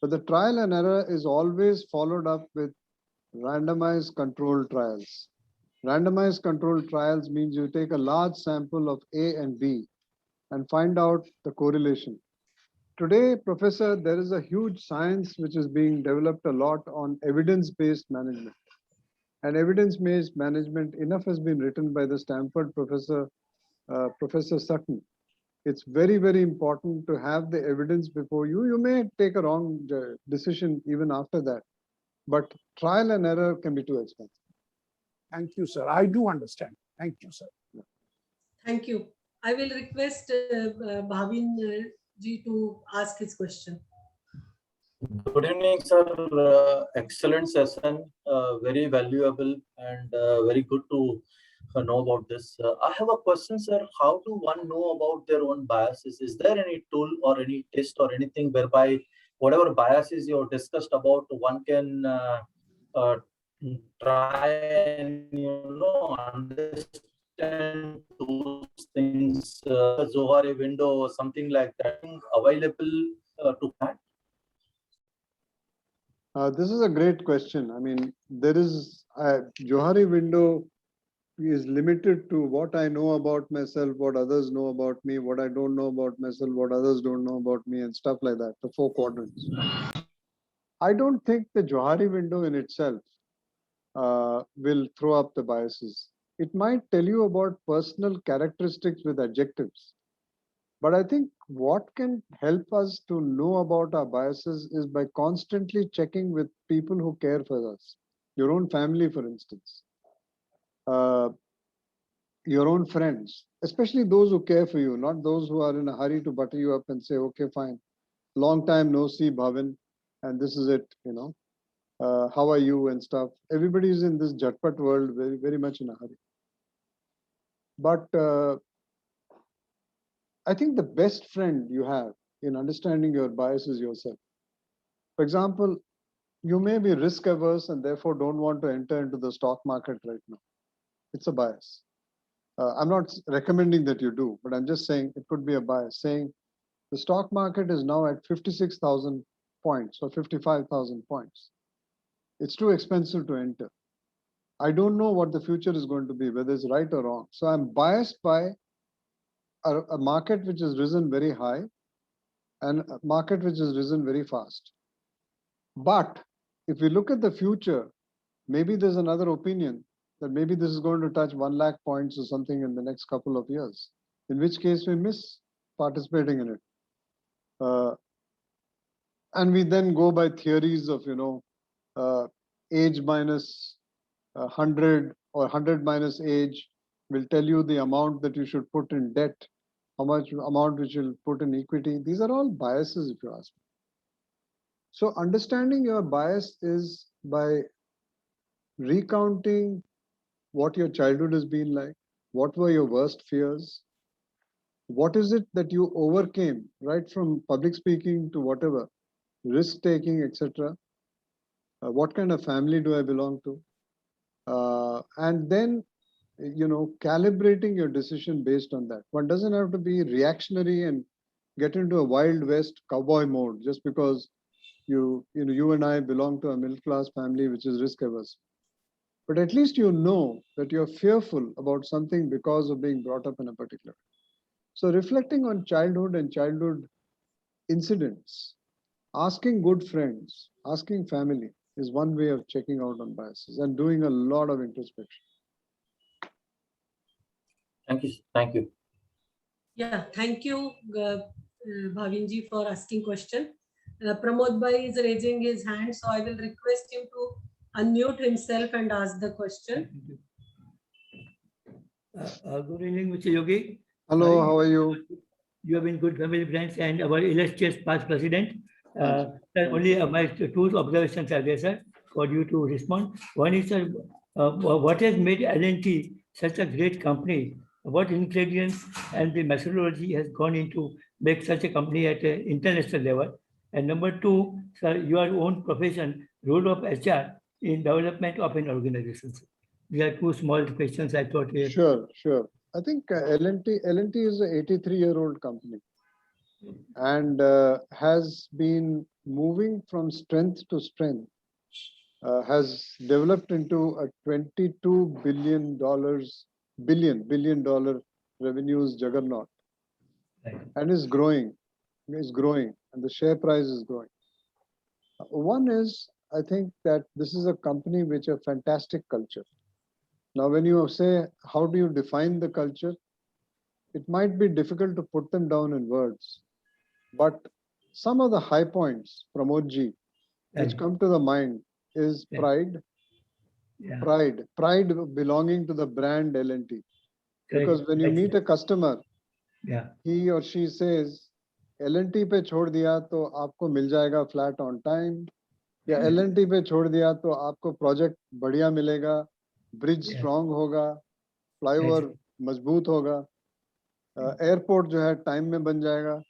S3: But the trial and error is always followed up with randomized controlled trials, Randomized controlled trials means you take a large sample of A and B and find out the correlation. Today, Professor, there is a huge science which is being developed a lot on evidence-based management. And evidence-based management, enough has been written by the Stanford professor, Professor Sutton. It's very, very important to have the evidence before you. You may take a wrong decision even after that, but trial and error can be too expensive.
S5: Thank you, sir. I do understand. Thank you, sir.
S1: Thank you. I will request Bhavin ji to ask his question.
S6: Good evening, sir. Excellent session, very valuable and very good to know about this. I have a question, sir. How do one know about their own biases? Is there any tool or any test or anything whereby whatever biases you discussed about, one can try and understand those things, Zohari window or something like that available to that?
S3: This is a great question. I mean, there is a Johari window is limited to what I know about myself, what others know about me, what I don't know about myself, what others don't know about me, and stuff like that, the 4 quadrants. I don't think the Johari window in itself will throw up the biases. It might tell you about personal characteristics with adjectives. But I think what can help us to know about our biases is by constantly checking with people who care for us. Your own family, for instance. Your own friends, especially those who care for you, not those who are in a hurry to butter you up and say, okay, fine, long time no see, Bhavin, and this is it, you know, how are you and stuff. Everybody is in this Jatpat world very, very much in a hurry. But I think the best friend you have in understanding your bias is yourself. For example, you may be risk averse and therefore don't want to enter into the stock market right now. It's a bias. I'm not recommending that you do, but I'm just saying it could be a bias, saying the stock market is now at 56,000 points or 55,000 points. It's too expensive to enter. I don't know what the future is going to be, whether it's right or wrong. So I'm biased by a market which has risen very high and a market which has risen very fast. But if we look at the future, maybe there's another opinion that maybe this is going to touch 1 lakh points or something in the next couple of years, in which case we miss participating in it. And we then go by theories of, you know, age minus 100 or 100 minus age will tell you the amount that you should put in debt, how much amount which you'll put in equity. These are all biases, if you ask me. So understanding your bias is by recounting what your childhood has been like, what were your worst fears, what is it that you overcame, right from public speaking to whatever, risk taking, etc. What kind of family do I belong to? And then, you know, calibrating your decision based on that. One doesn't have to be reactionary and get into a Wild West cowboy mode just because you and I belong to a middle class family which is risk averse. But at least you know that you're fearful about something because of being brought up in a particular way. So reflecting on childhood and childhood incidents, asking good friends, asking family is one way of checking out on biases and doing a lot of introspection.
S6: Thank you. Thank you.
S1: Yeah, thank you, Bhavin ji, for asking question. Pramod Bhai is raising his hand, so I will request him to unmute himself and ask the question.
S7: Good evening, Mr. Yogi.
S3: Hello, how are you?
S7: You have been good family friends and our illustrious past president. Only my 2 observations are there, sir, for you to respond. One is, sir, what has made L&T such a great company? What ingredients and the methodology has gone into make such a company at an international level? And number 2, sir, your own profession, role of HR in development of an organization. These are 2 small questions I thought.
S3: Sure. I think L&T is an 83-year-old company and has been moving from strength to strength has developed into a $22 billion billion revenues juggernaut,
S7: Right.
S3: and is growing, and the share price is growing. One is, I think that this is a company which has fantastic culture. Now, when you say, how do you define the culture? It might be difficult to put them down in words, but some of the high points, Pramodji, which
S7: Right.
S3: come to the mind is
S7: Yeah.
S3: pride,
S7: Yeah.
S3: pride belonging to the brand L&T. Because
S7: Correct.
S3: when you
S7: Right,
S3: meet
S7: sir.
S3: a customer,
S7: Yeah.
S3: he or she says, L&T पे छोड़ दिया तो आपको मिल जाएगा flat on time, या
S7: Yeah.
S3: L&T पे छोड़ दिया तो आपको project बढ़िया मिलेगा, bridge
S7: Yeah.
S3: strong होगा,
S7: Right,
S3: flyover
S7: sir.
S3: मजबूत होगा, airport जो है time में बन जाएगा.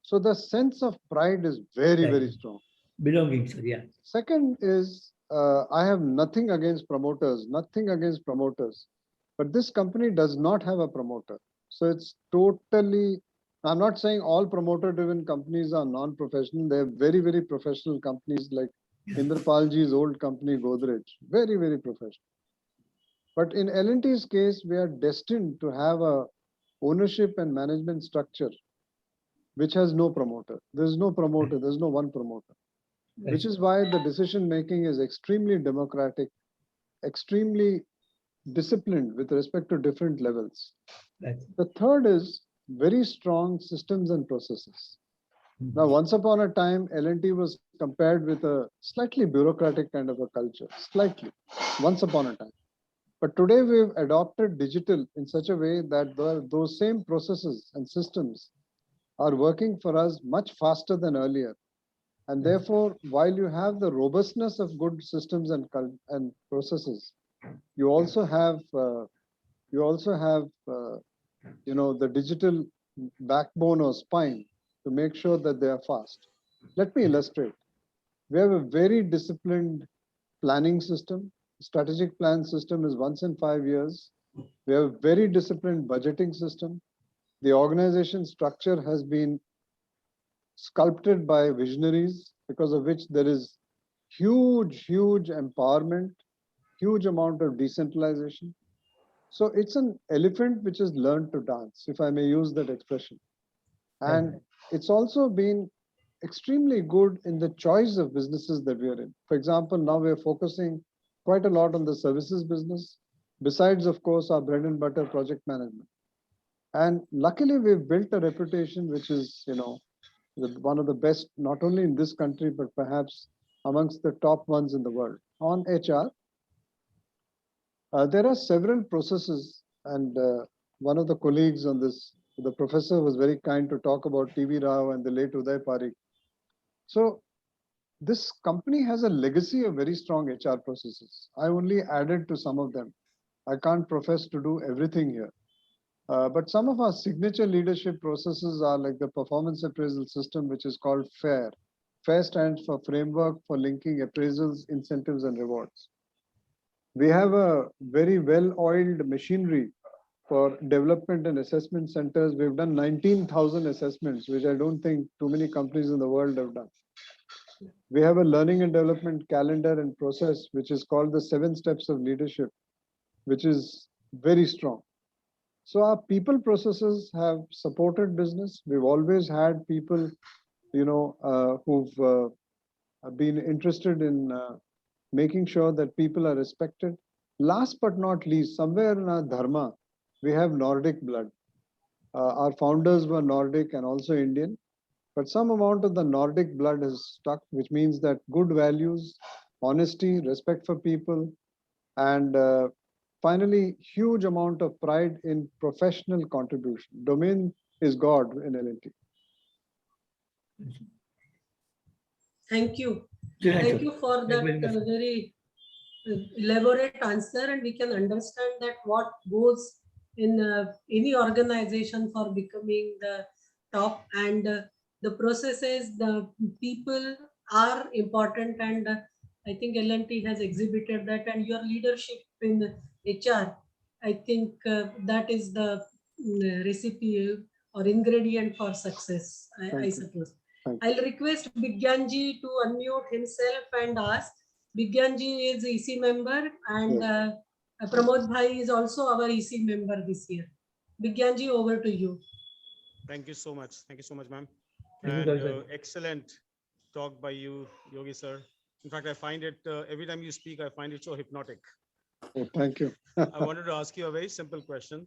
S3: So the sense of pride is very,
S7: Right.
S3: very strong.
S7: Belonging, sir. Yeah.
S3: Second is, I have nothing against promoters, but this company does not have a promoter. So it's totally, I'm not saying all promoter driven companies are non-professional. They're very, very professional companies like Indrapalji's old company, Godrej, very, very professional. But in L&T's case, we are destined to have a ownership and management structure which has no promoter. There's no promoter, there's no one promoter.
S7: Right.
S3: Which is why the decision making is extremely democratic, extremely disciplined with respect to different levels.
S7: Right.
S3: The third is very strong systems and processes. Now, once upon a time, L&T was compared with a slightly bureaucratic kind of a culture, slightly, once upon a time. But today we've adopted digital in such a way that those same processes and systems are working for us much faster than earlier. And therefore, while you have the robustness of good systems and processes, you also have the digital backbone or spine to make sure that they are fast. Let me illustrate. We have a very disciplined planning system. Strategic plan system is once in 5 years. We have a very disciplined budgeting system. The organization structure has been sculpted by visionaries, because of which there is huge empowerment, huge amount of decentralization. So it's an elephant which has learned to dance, if I may use that expression. And it's also been extremely good in the choice of businesses that we are in. For example, now we are focusing quite a lot on the services business, besides, of course, our bread and butter project management. And luckily, we've built a reputation which is, one of the best, not only in this country, but perhaps amongst the top ones in the world. On HR, there are several processes, and one of the colleagues on this, the professor, was very kind to talk about TV Rao and the late Uday Parikh. So this company has a legacy of very strong HR processes. I only added to some of them. I can't profess to do everything here. But some of our signature leadership processes are like the performance appraisal system, which is called FAIR. FAIR stands for Framework for Linking Appraisals, Incentives, and Rewards. We have a very well-oiled machinery for development and assessment centers. We've done 19,000 assessments, which I don't think too many companies in the world have done. We have a learning and development calendar and process, which is called the 7 Steps of Leadership, which is very strong. So our people processes have supported business. We've always had people, who've been interested in making sure that people are respected. Last but not least, somewhere in our dharma, we have Nordic blood. Our founders were Nordic and also Indian, but some amount of the Nordic blood has stuck, which means that good values, honesty, respect for people, and finally, huge amount of pride in professional contribution. Domain is God in L&T.
S1: Thank you.
S7: Sure,
S1: Thank
S7: sir.
S1: you for that very elaborate answer, and we can understand that what goes in any organization for becoming the top, and the processes, the people are important, and I think L&T has exhibited that, and your leadership in HR, I think that is the recipe or ingredient for success, I suppose. I'll request Bigyanji to unmute himself and ask. Bigyanji is EC member and Pramod Bhai is also our EC member this year. Bigyanji, over to you.
S8: Thank you so much. Thank you so much, ma'am.
S7: Thank you,
S8: And
S7: sir.
S8: excellent talk by you, Yogi sir. In fact, I find it every time you speak, I find it so hypnotic.
S3: Oh, thank you.
S8: I wanted to ask you a very simple question.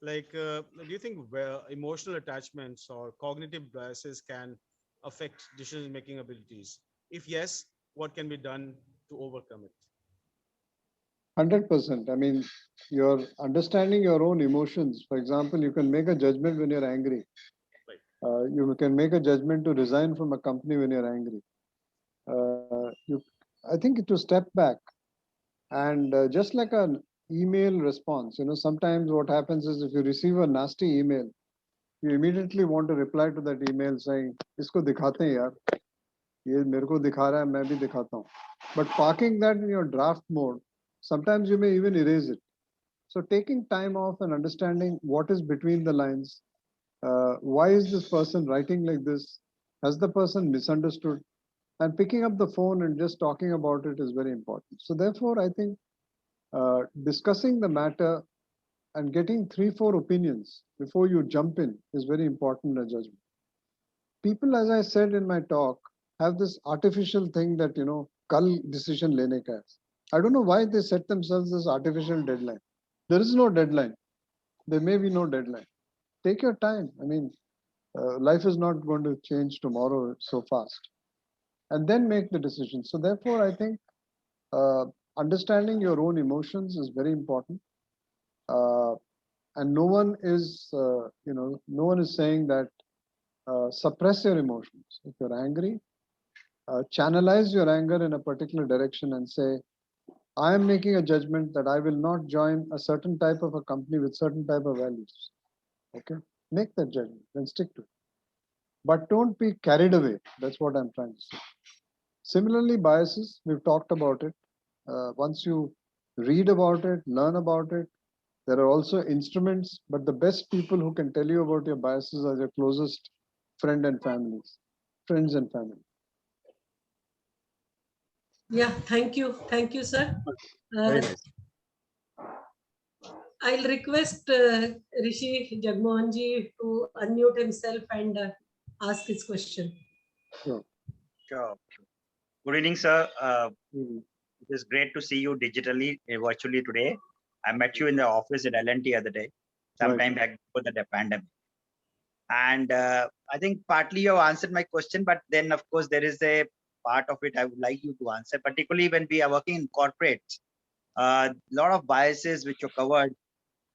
S8: Like, do you think emotional attachments or cognitive biases can affect decision-making abilities? If yes, what can be done to overcome it?
S3: 100%. I mean, you're understanding your own emotions. For example, you can make a judgment when you're angry. You can make a judgment to resign from a company when you're angry. I think to step back and just like an email response, sometimes what happens is if you receive a nasty email, you immediately want to reply to that email saying, "Isko dikhate hain yaar. Ye mere ko dikha raha hai, main bhi dikhata hu." But parking that in your draft mode, sometimes you may even erase it. So taking time off and understanding what is between the lines. Why is this person writing like this? Has the person misunderstood? And picking up the phone and just talking about it is very important. So therefore, I think discussing the matter and getting 3-4 opinions before you jump in is very important in a judgment. People, as I said in my talk, have this artificial thing that, kal decision lene ka hai. I don't know why they set themselves this artificial deadline. There is no deadline. There may be no deadline. Take your time. I mean, life is not going to change tomorrow so fast. And then make the decision. So therefore, I think understanding your own emotions is very important. And no one is, no one is saying that suppress your emotions. If you're angry, channelize your anger in a particular direction and say, I am making a judgment that I will not join a certain type of a company with certain type of values. Okay, make that judgment and stick to it. But don't be carried away. That's what I'm trying to say. Similarly, biases, we've talked about it. Once you read about it, learn about it, there are also instruments, but the best people who can tell you about your biases are your closest friends and family.
S1: Yeah, thank you. Thank you, sir.
S3: Very nice.
S1: I'll request Rishi Jagmohanji to unmute himself and ask his question.
S3: Sure.
S9: Sure. Good evening, sir. It is great to see you digitally, virtually today. I met you in the office at L&T the other day, sometime back before the pandemic. And I think partly you have answered my question, but then of course there is a part of it I would like you to answer, particularly when we are working in corporates. A lot of biases which you covered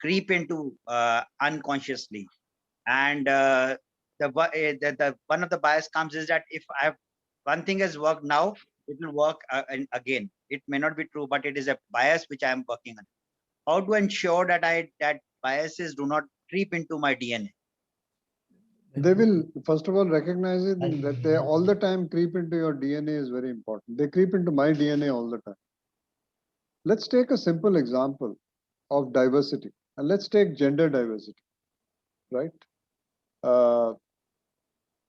S9: creep into unconsciously. And the one of the bias comes is that if I have one thing has worked now, it will work again. It may not be true, but it is a bias which I am working on. How to ensure that that biases do not creep into my DNA?
S3: They will, first of all, recognize it that they all the time creep into your DNA is very important. They creep into my DNA all the time. Let's take a simple example of diversity, and let's take gender diversity, right?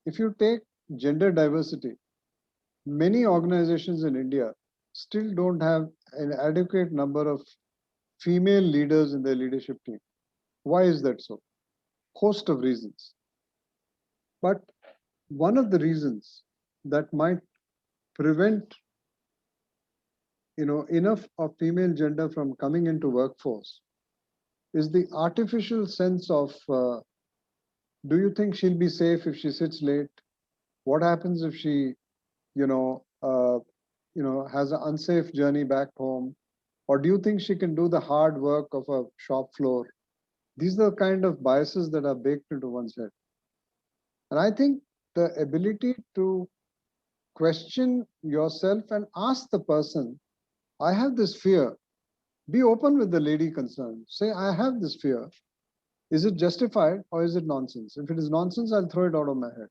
S3: If you take gender diversity, many organizations in India still don't have an adequate number of female leaders in their leadership team. Why is that so? Host of reasons. But one of the reasons that might prevent enough of female gender from coming into workforce is the artificial sense of do you think she'll be safe if she sits late? What happens if she has an unsafe journey back home? Or do you think she can do the hard work of a shop floor? These are the kind of biases that are baked into one's head. And I think the ability to question yourself and ask the person, I have this fear. Be open with the lady concerned. Say, I have this fear. Is it justified or is it nonsense? If it is nonsense, I'll throw it out of my head.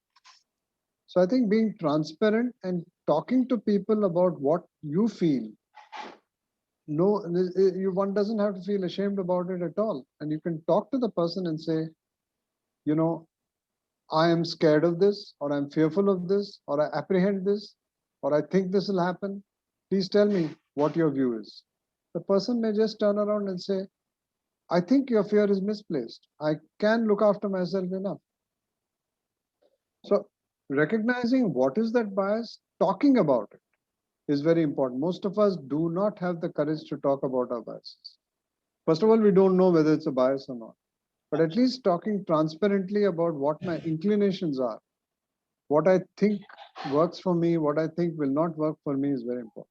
S3: So I think being transparent and talking to people about what you feel, one doesn't have to feel ashamed about it at all. And you can talk to the person and say, I am scared of this, or I'm fearful of this, or I apprehend this, or I think this will happen. Please tell me what your view is. The person may just turn around and say, I think your fear is misplaced. I can look after myself enough. So recognizing what is that bias, talking about it is very important. Most of us do not have the courage to talk about our biases. First of all, we don't know whether it's a bias or not. But at least talking transparently about what my inclinations are, what I think works for me, what I think will not work for me is very important.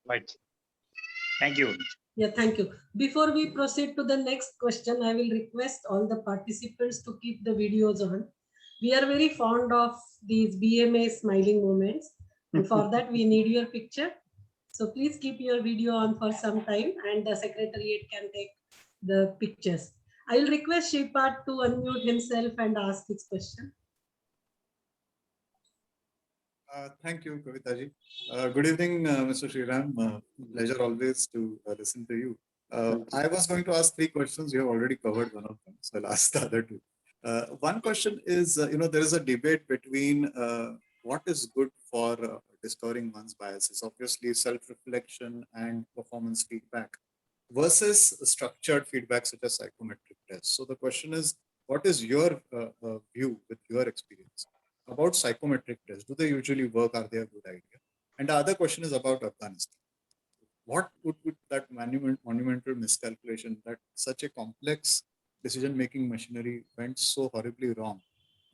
S9: Right. Thank you.
S1: Yeah, thank you. Before we proceed to the next question, I will request all the participants to keep the videos on. We are very fond of these BMA smiling moments. And for that, we need your picture. So please keep your video on for some time and the secretariat can take the pictures. I will request Shripat to unmute himself and ask his question.
S10: Thank you, Kavitaji. Good evening, Mr. Sriram. Pleasure always to listen to you. I was going to ask 3 questions. You have already covered one of them, so I'll ask the other 2. One question is, there is a debate between what is good for discovering one's biases, obviously self-reflection and performance feedback, versus structured feedback such as psychometric tests. So the question is, what is your view with your experience about psychometric tests? Do they usually work? Are they a good idea? And the other question is about Afghanistan. What would be that monumental miscalculation that such a complex decision-making machinery went so horribly wrong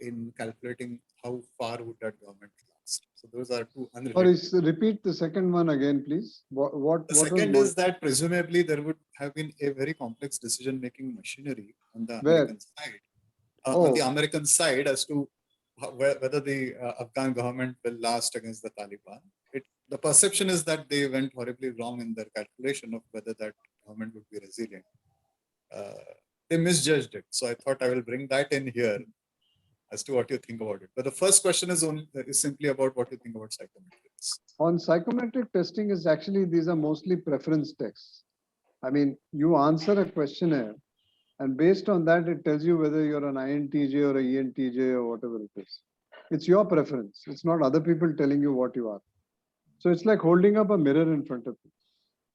S10: in calculating how far would that government last? So those are 2 unrelated.
S3: Sorry, repeat the second one again, please.
S10: The second is that presumably there would have been a very complex decision-making machinery on the American side. On the American side, as to whether the Afghan government will last against the Taliban. The perception is that they went horribly wrong in their calculation of whether that government would be resilient. They misjudged it. So I thought I will bring that in here as to what you think about it. But the first question is simply about what you think about psychometrics.
S3: On psychometric testing is actually, these are mostly preference tests. I mean, you answer a questionnaire and based on that, it tells you whether you're an INTJ or a ENTJ or whatever it is. It's your preference. It's not other people telling you what you are. So it's like holding up a mirror in front of you.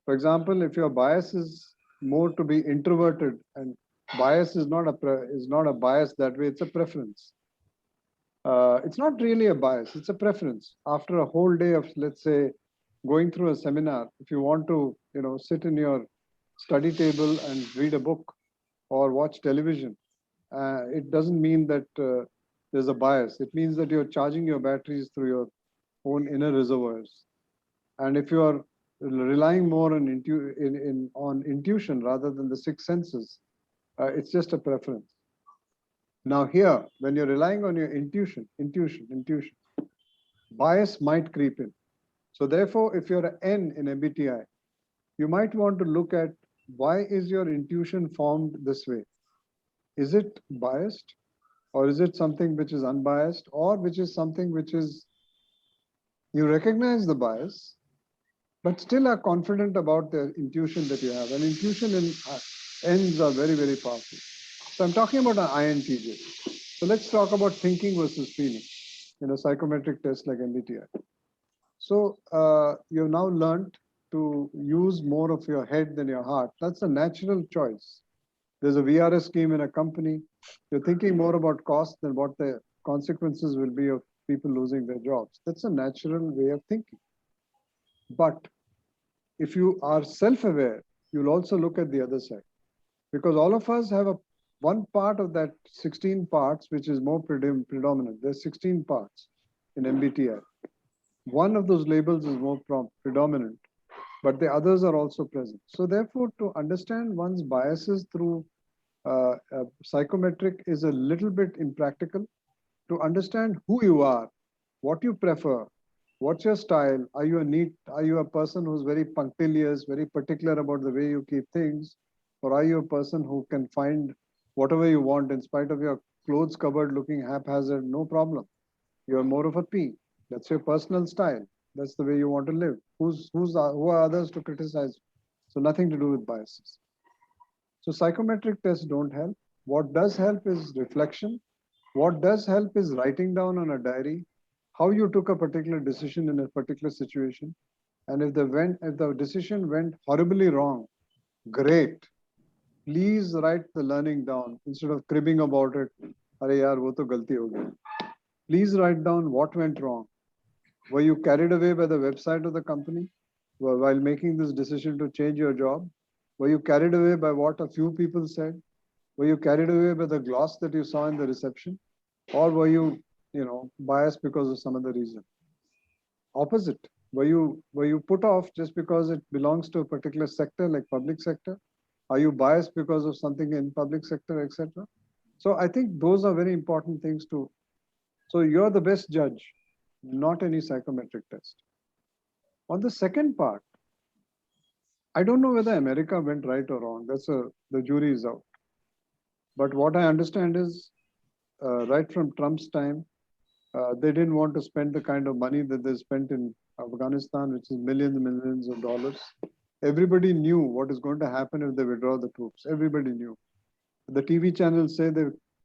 S3: For example, if your bias is more to be introverted, and bias is not a bias that way, it's a preference. It's not really a bias, it's a preference. After a whole day of, let's say, going through a seminar, if you want to, sit in your study table and read a book or watch television, it doesn't mean that there's a bias. It means that you're charging your batteries through your own inner reservoirs. And if you are relying more on intuition rather than the 6 senses, it's just a preference. Now here, when you're relying on your intuition, bias might creep in. So therefore, if you're an N in MBTI, you might want to look at, why is your intuition formed this way? Is it biased? Or is it something which is unbiased? Or which is something which is, you recognize the bias, but still are confident about the intuition that you have. And intuition in N's are very, very powerful. So I'm talking about an INTJ. So let's talk about thinking versus feeling in a psychometric test like MBTI. So you've now learned to use more of your head than your heart. That's a natural choice. There's a VRS scheme in a company. You're thinking more about cost than what the consequences will be of people losing their jobs. That's a natural way of thinking. But if you are self-aware, you'll also look at the other side. Because all of us have one part of that 16 parts, which is more predominant. There's 16 parts in MBTI. One of those labels is more predominant, but the others are also present. So therefore, to understand one's biases through psychometric is a little bit impractical. To understand who you are, what you prefer, what's your style, are you a person who's very punctilious, very particular about the way you keep things, or are you a person who can find whatever you want in spite of your clothes cupboard looking haphazard? No problem. You're more of a P. That's your personal style. That's the way you want to live. Who are others to criticize? So nothing to do with biases. So psychometric tests don't help. What does help is reflection. What does help is writing down on a diary how you took a particular decision in a particular situation. And if the decision went horribly wrong, great. Please write the learning down instead of cribbing about it. Arey yaar, wo to galti ho gaya. Please write down what went wrong. Were you carried away by the website of the company while making this decision to change your job? Were you carried away by what a few people said? Were you carried away by the gloss that you saw in the reception? Or were you, biased because of some other reason? Opposite. Were you put off just because it belongs to a particular sector like public sector? Are you biased because of something in public sector, etc.? So I think those are very important things to. So you're the best judge, not any psychometric test. On the second part, I don't know whether America went right or wrong. The jury is out. But what I understand is, right from Trump's time, they didn't want to spend the kind of money that they spent in Afghanistan, which is millions and millions of dollars. Everybody knew what is going to happen if they withdraw the troops. Everybody knew. The TV channels say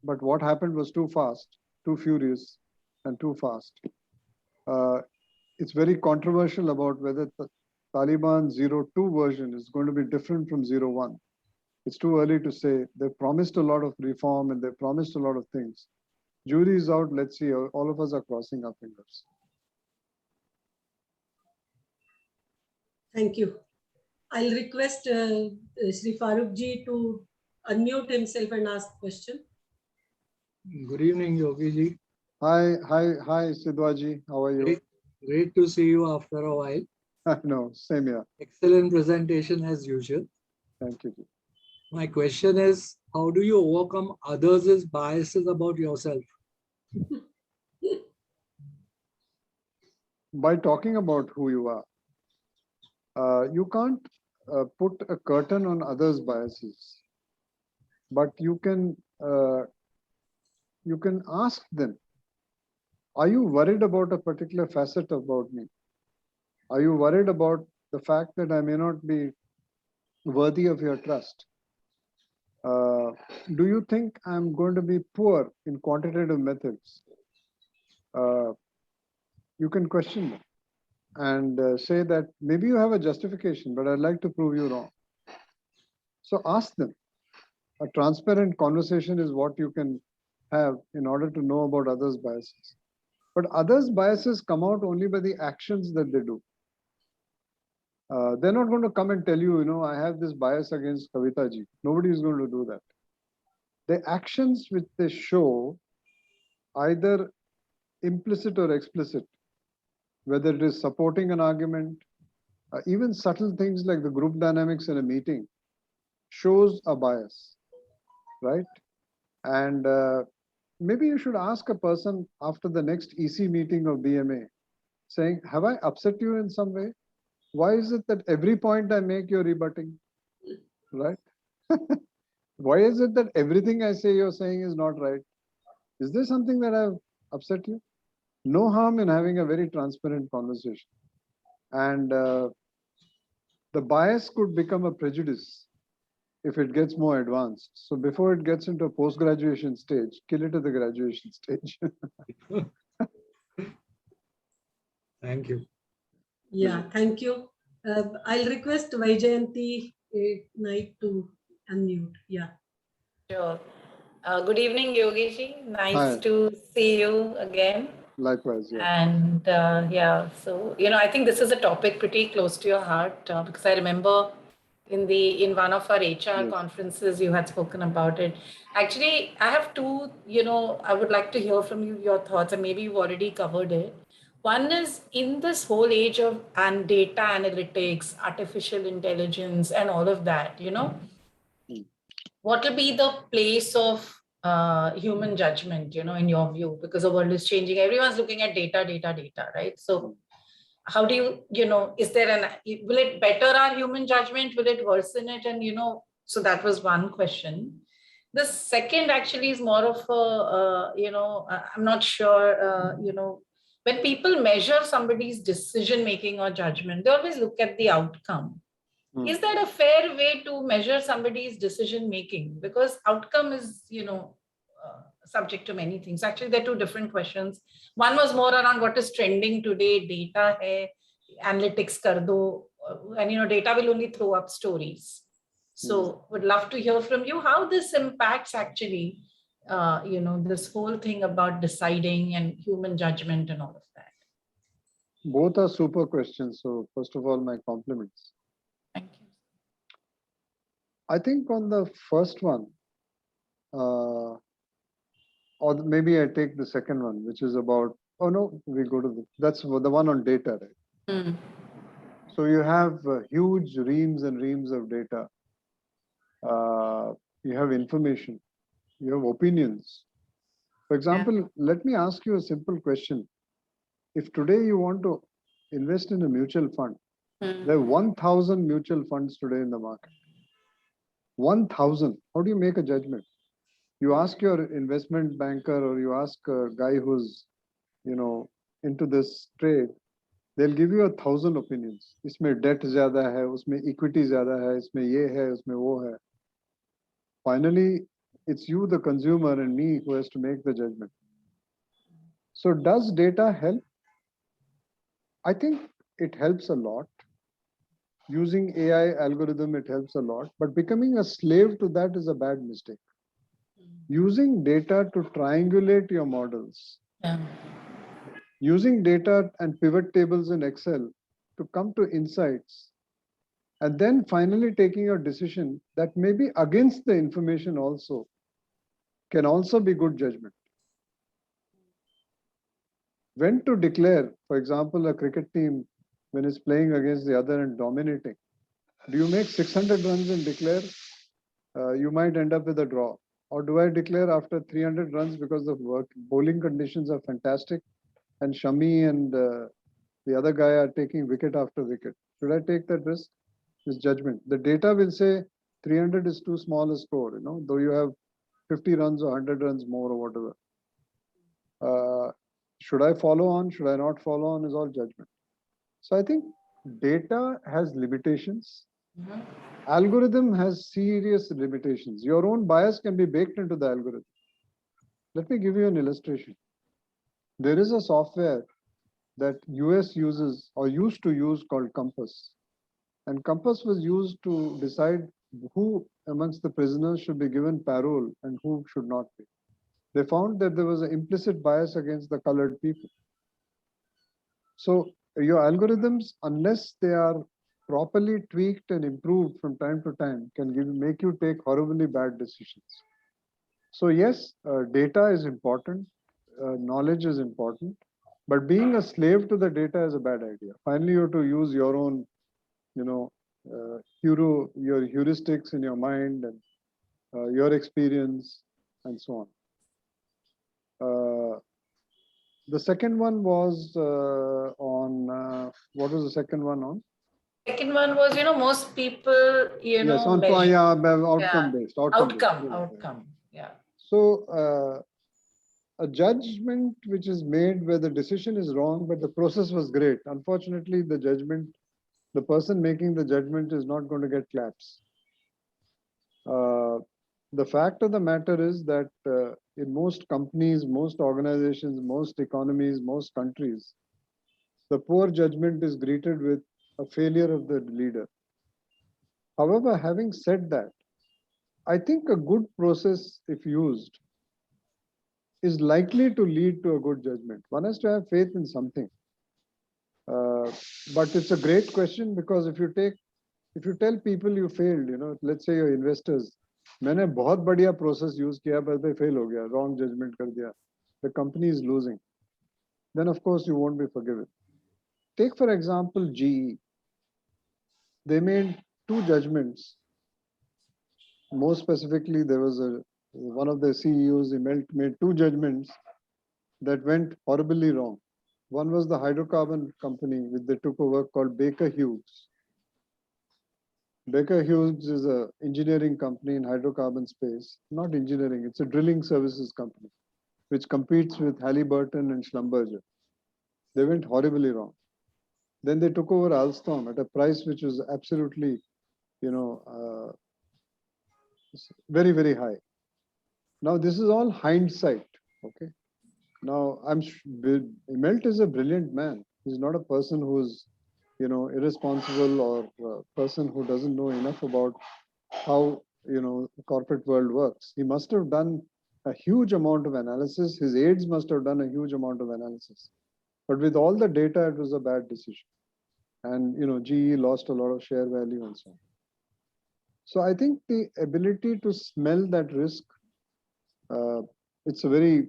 S3: but what happened was too fast, too furious, and too fast. It's very controversial about whether the Taliban 02 version is going to be different from 01. It's too early to say. They promised a lot of reform and they promised a lot of things. Jury is out. Let's see. All of us are crossing our fingers.
S1: Thank you. I'll request Shri Farooq ji to unmute himself and ask question.
S11: Good evening, Yogi ji.
S3: Hi, Sidhwa ji. How are you?
S11: Great to see you after a while.
S3: No, same here.
S11: Excellent presentation as usual.
S3: Thank you.
S11: My question is, how do you overcome others' biases about yourself?
S3: By talking about who you are. You can't put a curtain on others' biases, but you can ask them, are you worried about a particular facet about me? Are you worried about the fact that I may not be worthy of your trust? Do you think I'm going to be poor in quantitative methods? You can question them and say that maybe you have a justification, but I'd like to prove you wrong. So ask them. A transparent conversation is what you can have in order to know about others' biases. But others' biases come out only by the actions that they do. They're not going to come and tell you, I have this bias against Kavita ji. Nobody is going to do that. The actions which they show, either implicit or explicit, whether it is supporting an argument, even subtle things like the group dynamics in a meeting, shows a bias, right? And maybe you should ask a person after the next EC meeting of BMA, saying, have I upset you in some way? Why is it that every point I make, you're rebutting, right? Why is it that everything I say, you're saying is not right? Is there something that I've upset you? No harm in having a very transparent conversation. And the bias could become a prejudice if it gets more advanced. So before it gets into a post-graduation stage, kill it at the graduation stage.
S11: Thank you.
S1: Yeah, thank you. I'll request Vaijayanti Naik to unmute. Yeah.
S12: Sure. Good evening, Yogi ji. Nice
S3: Hi.
S12: to see you again.
S3: Likewise, yeah.
S12: And so, I think this is a topic pretty close to your heart because I remember in one of our HR conferences, you had spoken about it. Actually, I have two, I would like to hear from you your thoughts, and maybe you've already covered it. One is in this whole age of data analytics, artificial intelligence, and all of that, what will be the place of human judgment, in your view, because the world is changing. Everyone's looking at data, right? So how do you, is there will it better our human judgment? Will it worsen it? And, so that was one question. The second actually is more of a, I'm not sure, when people measure somebody's decision-making or judgment, they always look at the outcome. Is that a fair way to measure somebody's decision-making? Because outcome is, subject to many things. Actually, there are two different questions. One was more around what is trending today, data hai, analytics kar do, and data will only throw up stories. So would love to hear from you how this impacts actually, this whole thing about deciding and human judgment and all of that.
S3: Both are super questions. So first of all, my compliments.
S12: Thank you.
S3: I think on the first one, or maybe I take the second one, which is about, oh no, we go to that's the one on data, right? So you have huge reams and reams of data. You have information, you have opinions. For example, let me ask you a simple question. If today you want to invest in a mutual fund, there are 1,000 mutual funds today in the market. 1,000. How do you make a judgment? You ask your investment banker or you ask a guy who's, into this trade, they'll give you 1,000 opinions. Isme debt zyada hai, usme equity zyada hai, isme ye hai, usme wo hai. Finally, it's you, the consumer, and me who has to make the judgment. So does data help? I think it helps a lot. Using AI algorithm, it helps a lot, but becoming a slave to that is a bad mistake. Using data to triangulate your models, using data and pivot tables in Excel to come to insights, and then finally taking a decision that may be against the information also, can also be good judgment. When to declare, for example, a cricket team when it's playing against the other and dominating. Do you make 600 runs and declare? You might end up with a draw. Or do I declare after 300 runs because the bowling conditions are fantastic and Shami and the other guy are taking wicket after wicket? Should I take that risk? It's judgment. The data will say 300 is too small a score, though you have 50 runs or 100 runs more or whatever. Should I follow on? Should I not follow on is all judgment. So I think data has limitations. Algorithm has serious limitations. Your own bias can be baked into the algorithm. Let me give you an illustration. There is a software that US uses or used to use called Compass. And Compass was used to decide who amongst the prisoners should be given parole and who should not be. They found that there was an implicit bias against the colored people. So your algorithms, unless they are properly tweaked and improved from time to time, can make you take horribly bad decisions. So yes, data is important, knowledge is important, but being a slave to the data is a bad idea. Finally, you have to use your own, your heuristics in your mind and your experience and so on. The second one was on, what was the second one on?
S12: Second one was, most people,
S3: yes, on
S12: measure.
S3: outcome based.
S12: Outcome. Yeah.
S3: So a judgment which is made where the decision is wrong, but the process was great. Unfortunately, the person making the judgment is not going to get claps. The fact of the matter is that in most companies, most organizations, most economies, most countries, the poor judgment is greeted with a failure of the leader. However, having said that, I think a good process, if used, is likely to lead to a good judgment. One has to have faith in something. But it's a great question because if you tell people you failed, let's say your investors, मैंने बहुत बढ़िया process use किया but fail हो गया, wrong judgment कर दिया, the company is losing, then of course you won't be forgiven. Take for example GE. They made two judgments. More specifically, there was one of the CEOs, he made two judgments that went horribly wrong. One was the hydrocarbon company which they took over called Baker Hughes. Baker Hughes is an engineering company in hydrocarbon space. Not engineering, it's a drilling services company which competes with Halliburton and Schlumberger. They went horribly wrong. Then they took over Alstom at a price which was absolutely, very, very high. Now, this is all hindsight. Okay. Now, Immelt is a brilliant man. He's not a person who's, irresponsible or a person who doesn't know enough about how, the corporate world works. He must have done a huge amount of analysis. His aides must have done a huge amount of analysis. But with all the data, it was a bad decision. And, GE lost a lot of share value and so on. So I think the ability to smell that risk, it's a very,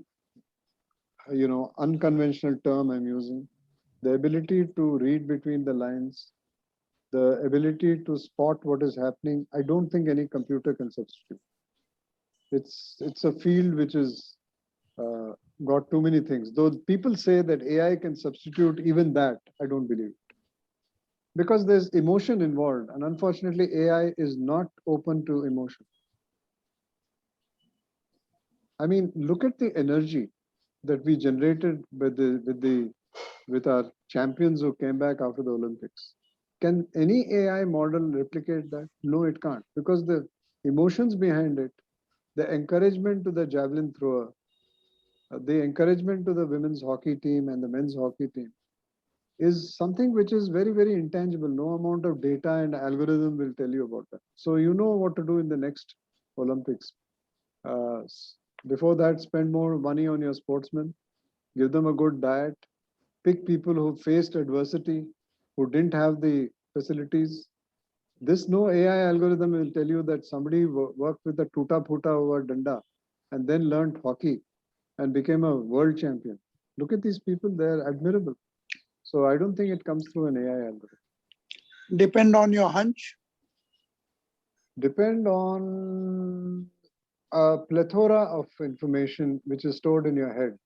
S3: unconventional term I'm using. The ability to read between the lines, the ability to spot what is happening, I don't think any computer can substitute. It's a field which is got too many things. Though people say that AI can substitute even that, I don't believe it. Because there's emotion involved, and unfortunately, AI is not open to emotion. I mean, look at the energy that we generated with our champions who came back after the Olympics. Can any AI model replicate that? No, it can't, because the emotions behind it, the encouragement to the javelin thrower, the encouragement to the women's hockey team and the men's hockey team is something which is very, very intangible. No amount of data and algorithm will tell you about that. So you know what to do in the next Olympics. Before that, spend more money on your sportsmen, give them a good diet, pick people who faced adversity, who didn't have the facilities. This no AI algorithm will tell you that somebody worked with a tuta puta over danda and then learned hockey and became a world champion. Look at these people, they're admirable. So I don't think it comes through an AI algorithm.
S13: Depend on your hunch?
S3: Depend on a plethora of information which is stored in your head.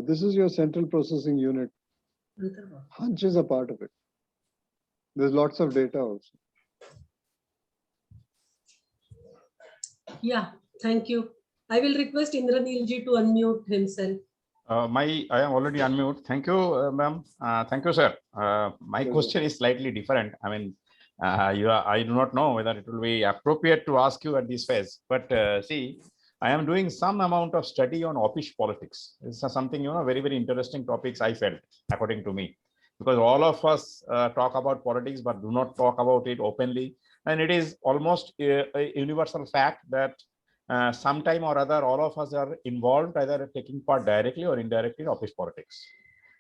S3: This is your central processing unit. Hunch is a part of it. There's lots of data also.
S1: Yeah, thank you. I will request Indranil ji to unmute himself.
S14: I am already unmute. Thank you, ma'am. Thank you, sir. My question is slightly different. I mean, I do not know whether it will be appropriate to ask you at this phase, but see, I am doing some amount of study on office politics. This is something, very, very interesting topics I felt, according to me, because all of us talk about politics, but do not talk about it openly. And it is almost a universal fact that sometime or other, all of us are involved, either taking part directly or indirectly in office politics.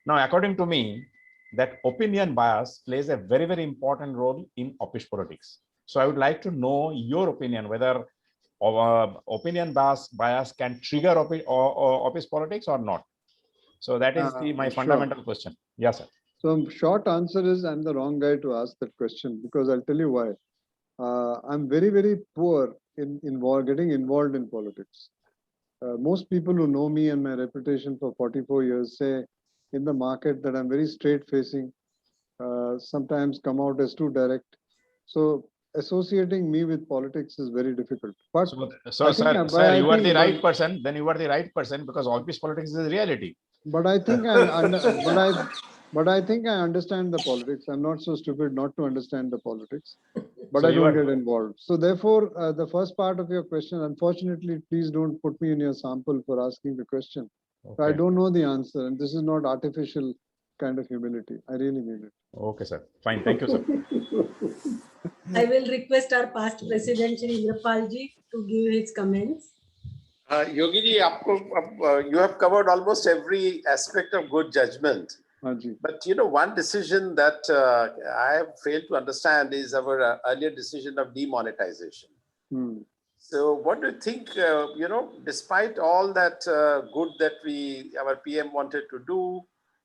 S14: Now, according to me, that opinion bias plays a very, very important role in office politics. So I would like to know your opinion, whether opinion bias can trigger office politics or not. So that is my fundamental question. Yes, sir.
S3: So short answer is I'm the wrong guy to ask that question, because I'll tell you why. I'm very, very poor in getting involved in politics. Most people who know me and my reputation for 44 years say in the market that I'm very straight facing, sometimes come out as too direct. So associating me with politics is very difficult. But
S14: so sir, you are the right person. Then you are the right person, because office politics is reality.
S3: But I think but I think I understand the politics. I'm not so stupid not to understand the politics, but so I don't get involved. So therefore, the first part of your question, unfortunately, please don't put me in your sample for asking the question. Okay. I don't know the answer, and this is not artificial kind of humility. I really mean it.
S14: Okay, sir. Fine. Thank you, sir.
S1: I will request our past president, Shri Indrapal ji, to give his comments.
S15: Yogi ji, you have covered almost every aspect of good judgment. But one decision that I have failed to understand is our earlier decision of demonetization. So what do you think, despite all that good that our PM wanted to do,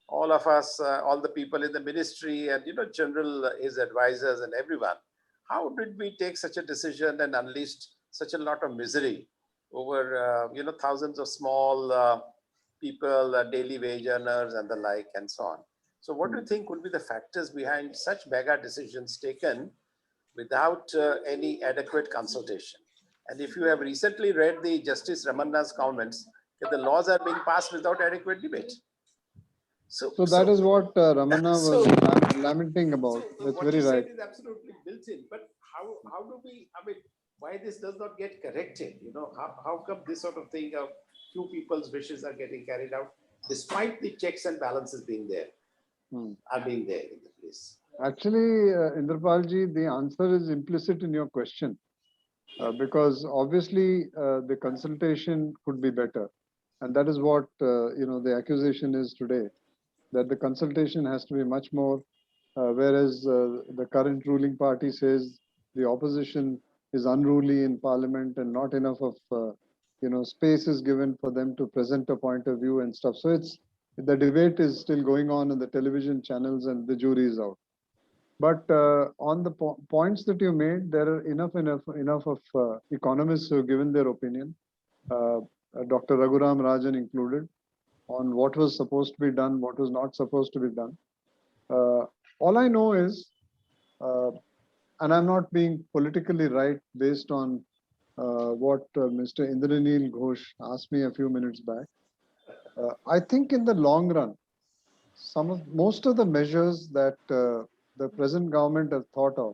S15: all of us, all the people in the ministry and, general, his advisors and everyone, how did we take such a decision and unleashed such a lot of misery over, thousands of small people, daily wage earners and the like and so on? So what do you think would be the factors behind such mega decisions taken without any adequate consultation? And if you have recently read the Justice Ramanna's comments, the laws are being passed without adequate debate.
S3: So that is what Ramanna was lamenting about. That's very right.
S15: What you said is absolutely built in. But how do we, why this does not get corrected? You know, how come this sort of thing of few people's wishes are getting carried out despite the checks and balances being there, are being there in the place?
S3: Actually, Indrapalji, the answer is implicit in your question. Because obviously the consultation could be better, and that is what the accusation is today, that the consultation has to be much more, whereas the current ruling party says the opposition is unruly in parliament and not enough of space is given for them to present a point of view and stuff. So the debate is still going on in the television channels and the jury is out. But on the points that you made, there are enough of economists who have given their opinion, Dr. Raghuram Rajan included, on what was supposed to be done, what was not supposed to be done. All I know is, and I'm not being politically right based on what Mr. Indraneel Ghosh asked me a few minutes back. I think in the long run, most of the measures that the present government has thought of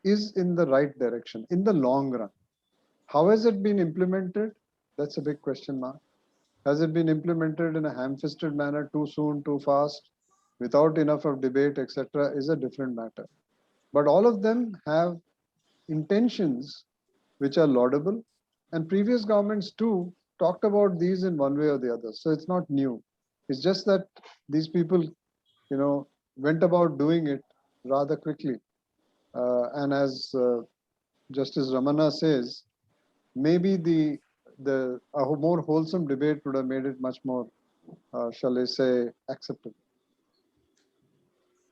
S3: is in the right direction in the long run. How has it been implemented? That's a big question mark. Has it been implemented in a ham-fisted manner, too soon, too fast, without enough of debate, etc., is a different matter. But all of them have intentions which are laudable, and previous governments too talked about these in one way or the other. So it's not new. It's just that these people, went about doing it rather quickly. And as Justice Ramana says, maybe a more wholesome debate would have made it much more, shall I say, acceptable.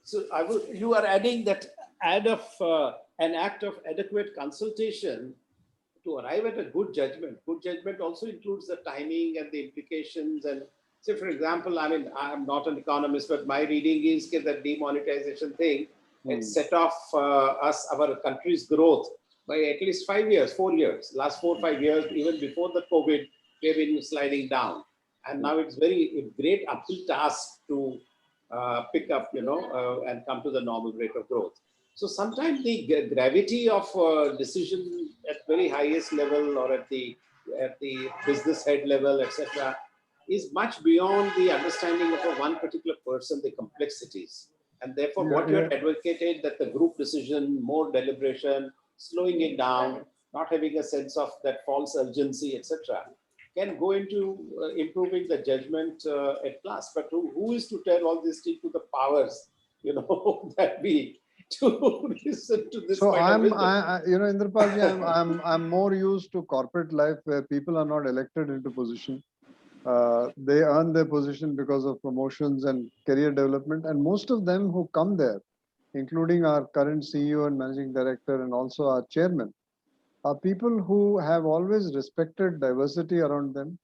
S15: So you are adding that an act of adequate consultation to arrive at a good judgment. Good judgment also includes the timing and the implications. And say, for example, I mean, I'm not an economist, but my reading is that demonetization thing, it set off our country's growth by at least 4 years, last 4 or 5 years, even before the COVID, we've been sliding down. And now it's a great uphill task to pick up, and come to the normal rate of growth. So sometimes the gravity of decision at very highest level or at the business head level, etc., is much beyond the understanding of one particular person, the complexities. And therefore, what you have advocated, that the group decision, more deliberation, slowing it down, not having a sense of that false urgency, etc., can go into improving the judgment at last. But who is to tell all this to the powers, that we to listen to this?
S3: So Indrapalji, I'm more used to corporate life where people are not elected into position. They earn their position because of promotions and career development. And most of them who come there, including our current CEO and managing director and also our chairman, are people who have always respected diversity around them,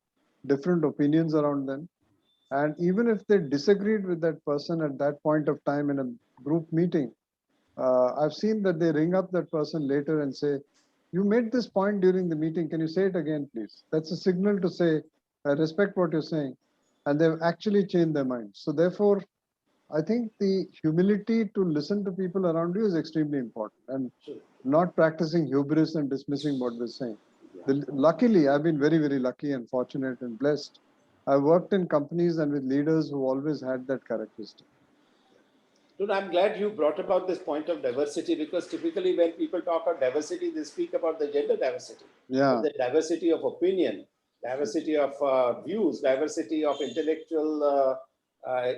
S3: different opinions around them. And even if they disagreed with that person at that point of time in a group meeting, I've seen that they ring up that person later and say, you made this point during the meeting, can you say it again, please? That's a signal to say, I respect what you're saying. And they've actually changed their minds. So therefore, I think the humility to listen to people around you is extremely important, and not practicing hubris and dismissing what they're saying. Luckily, I've been very, very lucky and fortunate and blessed. I've worked in companies and with leaders who always had that characteristic.
S15: Dude, I'm glad you brought about this point of diversity, because typically when people talk about diversity, they speak about the gender diversity.
S3: Yeah.
S15: The diversity of opinion, diversity of views, diversity of intellectual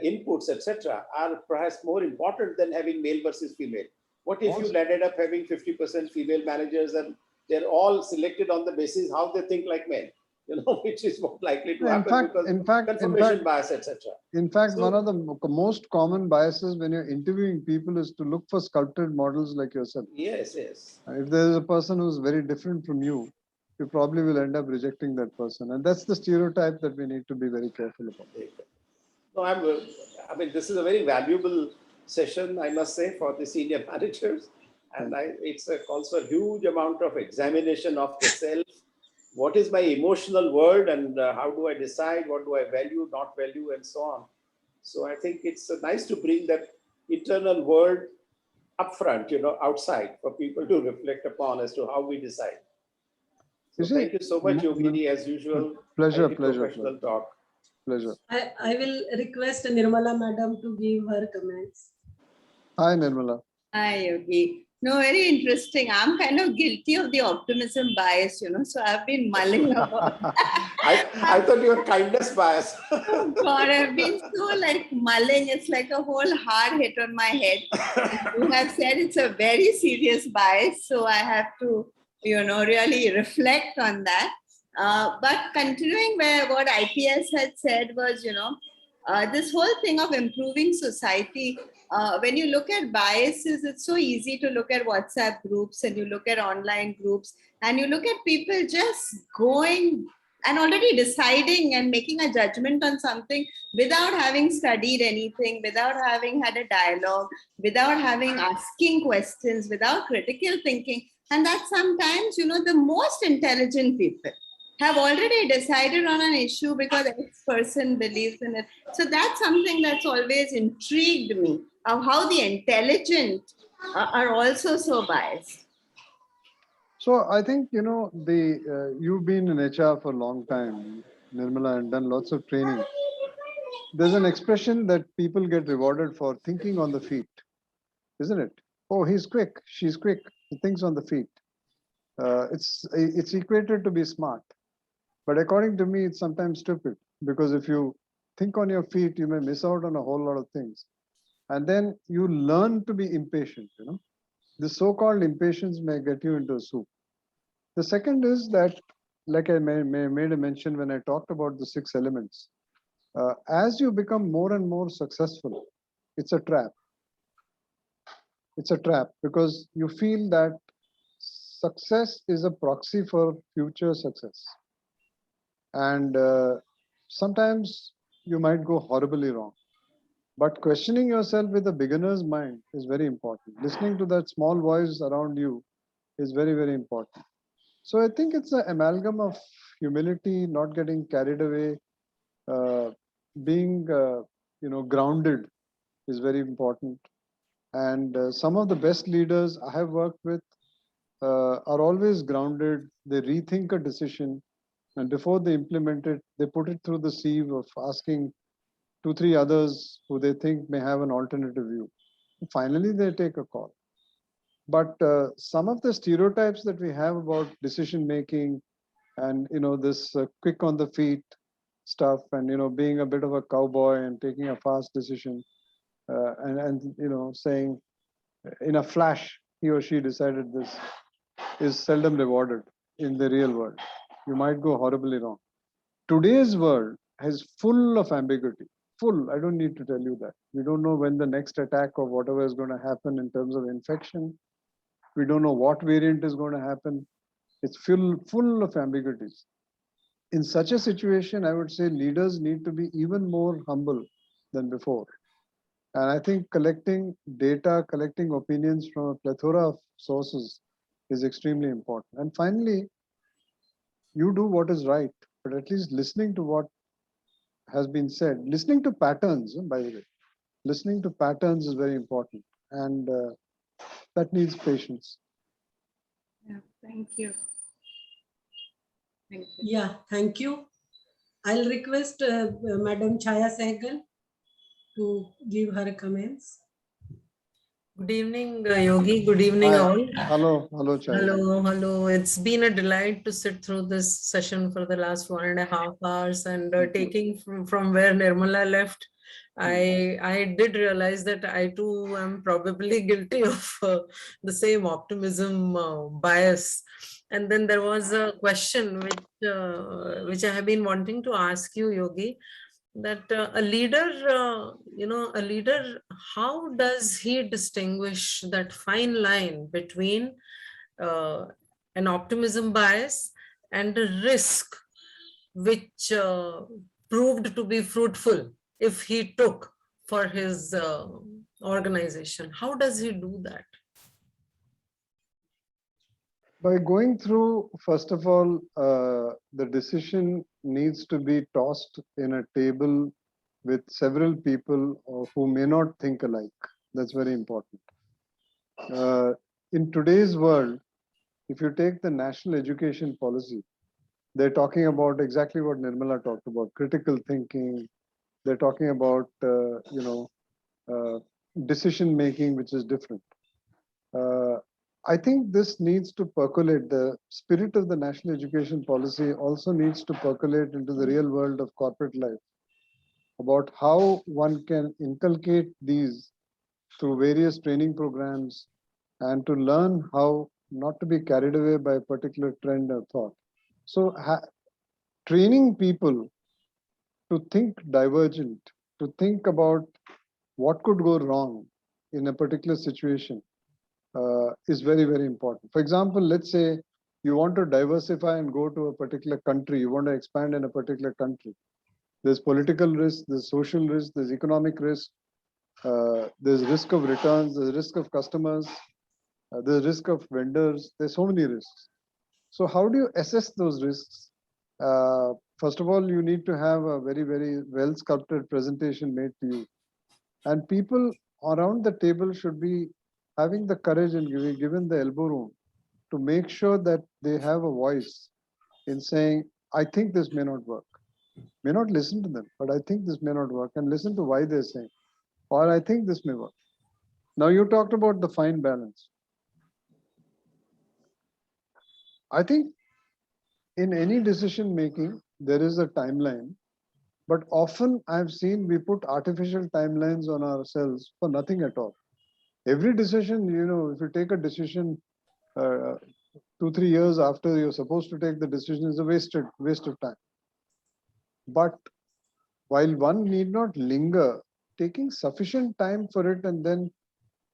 S15: inputs, etc., are perhaps more important than having male versus female. What if you ended up having 50% female managers and they're all selected on the basis how they think like men, which is more likely to happen because confirmation bias, etc.
S3: In fact, one of the most common biases when you're interviewing people is to look for sculpted models like yourself.
S15: Yes, yes.
S3: If there's a person who's very different from you, you probably will end up rejecting that person. And that's the stereotype that we need to be very careful about.
S15: No, I mean, this is a very valuable session, I must say, for the senior managers. And it's also a huge amount of examination of the self. What is my emotional world, and how do I decide? What do I value, not value, and so on. So I think it's nice to bring that internal world upfront, outside for people to reflect upon as to how we decide. So thank you so much, Yogi, as usual.
S3: Pleasure,
S15: highly
S3: pleasure,
S15: professional talk.
S3: pleasure.
S1: I will request Nirmala madam to give her comments.
S3: Hi, Nirmala.
S16: Hi, Yogi. No, very interesting. I'm kind of guilty of the optimism bias, so I've been mulling about
S15: I thought you were kindness bias.
S16: Oh God, I've been so mulling. It's like a whole hard hit on my head. You have said it's a very serious bias, so I have to, really reflect on that. But continuing where what IPS had said was, this whole thing of improving society. When you look at biases, it's so easy to look at WhatsApp groups and you look at online groups and you look at people just going and already deciding and making a judgment on something without having studied anything, without having had a dialogue, without having asking questions, without critical thinking. And that sometimes, the most intelligent people have already decided on an issue because X person believes in it. So that's something that's always intrigued me, of how the intelligent are also so biased.
S3: So I think, you've been in HR for a long time, Nirmala, and done lots of training. There's an expression that people get rewarded for thinking on the feet, isn't it? Oh, he's quick, she's quick, he thinks on the feet. It's equated to be smart. But according to me, it's sometimes stupid, because if you think on your feet, you may miss out on a whole lot of things. And then you learn to be impatient, The so-called impatience may get you into a soup. The second is that, like I made a mention when I talked about the 6 elements, as you become more and more successful, it's a trap. It's a trap because you feel that success is a proxy for future success. And sometimes you might go horribly wrong. But questioning yourself with a beginner's mind is very important. Listening to that small voice around you is very, very important. So I think it's an amalgam of humility, not getting carried away, being, grounded is very important. And some of the best leaders I have worked with are always grounded. They rethink a decision, and before they implement it, they put it through the sieve of asking 2-3 others who they think may have an alternative view. And finally, they take a call. But some of the stereotypes that we have about decision making and this quick on the feet stuff and being a bit of a cowboy and taking a fast decision and saying in a flash he or she decided this is seldom rewarded in the real world. You might go horribly wrong. Today's world is full of ambiguity. Full. I don't need to tell you that. We don't know when the next attack or whatever is going to happen in terms of infection. We don't know what variant is going to happen. It's full of ambiguities. In such a situation, I would say leaders need to be even more humble than before. And I think collecting data, collecting opinions from a plethora of sources is extremely important. And finally, you do what is right, but at least listening to what has been said, listening to patterns, by the way, listening to patterns is very important. And that needs patience.
S16: Yeah, thank you. Thank you.
S1: Yeah, thank you. I'll request Madam Chaya Sehgal to give her comments.
S17: Good evening, Yogi. Good evening,
S3: Hi.
S17: all.
S3: Hello, Chaya.
S17: Hello. It's been a delight to sit through this session for the last 1.5 hours, and taking from where Nirmala left, I did realize that I too am probably guilty of the same optimism bias. And then there was a question which I have been wanting to ask you, Yogi, that a leader, how does he distinguish that fine line between an optimism bias and a risk which proved to be fruitful if he took for his organization? How does he do that?
S3: By going through, first of all, the decision needs to be tossed in a table with several people who may not think alike. That's very important. In today's world, if you take the national education policy, they're talking about exactly what Nirmala talked about, critical thinking. They're talking about, decision making, which is different. I think this needs to percolate. The spirit of the national education policy also needs to percolate into the real world of corporate life, about how one can inculcate these through various training programs and to learn how not to be carried away by a particular trend or thought. So training people to think divergent, to think about what could go wrong in a particular situation is very, very important. For example, let's say you want to diversify and go to a particular country, you want to expand in a particular country. There's political risk, there's social risk, there's economic risk, there's risk of returns, there's risk of customers, there's risk of vendors, there's so many risks. So how do you assess those risks? First of all, you need to have a very, very well sculpted presentation made to you. And people around the table should be having the courage and given the elbow room to make sure that they have a voice in saying, I think this may not work. May not listen to them, but I think this may not work, and listen to why they're saying, or I think this may work. Now you talked about the fine balance. I think in any decision making, there is a timeline, but often I've seen we put artificial timelines on ourselves for nothing at all. Every decision, if you take a decision 2-3 years after you're supposed to take the decision, is a waste of time. But while one need not linger, taking sufficient time for it and then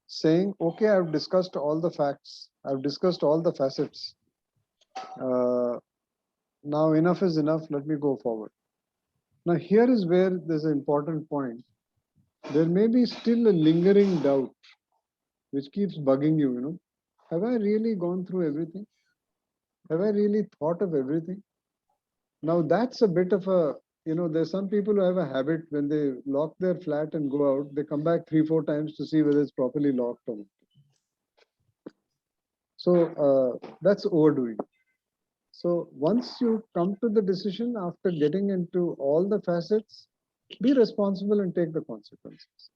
S3: saying, okay, I've discussed all the facts, I've discussed all the facets. Now enough is enough, let me go forward. Now here is where there's an important point. There may be still a lingering doubt which keeps bugging you, Have I really gone through everything? Have I really thought of everything? Now that's a bit of a, there's some people who have a habit when they lock their flat and go out, they come back 3-4 times to see whether it's properly locked or not. So that's overdoing. So once you come to the decision after getting into all the facets, be responsible and take the consequences.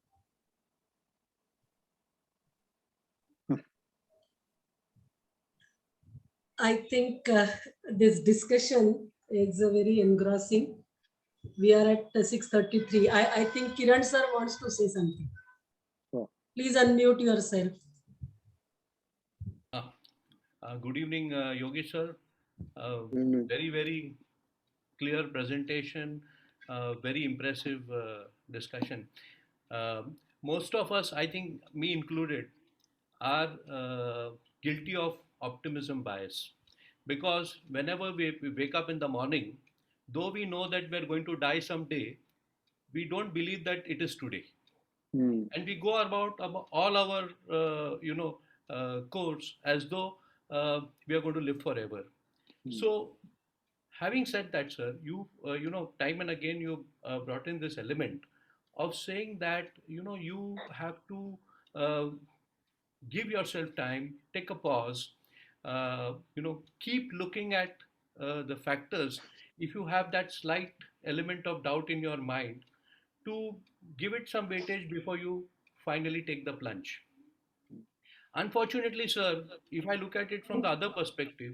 S1: I think this discussion is very engrossing. We are at 6:33. I think Kiran sir wants to say something.
S3: Oh.
S1: Please unmute yourself.
S18: Good evening, Yogi sir. Very, very clear presentation, very impressive discussion. Most of us, I think me included, are guilty of optimism bias, because whenever we wake up in the morning, though we know that we're going to die someday, we don't believe that it is today. And we go about all our course as though we are going to live forever. So having said that, sir, you time and again you brought in this element of saying that you have to give yourself time, take a pause, keep looking at the factors. If you have that slight element of doubt in your mind, to give it some weightage before you finally take the plunge. Unfortunately, sir, if I look at it from the other perspective,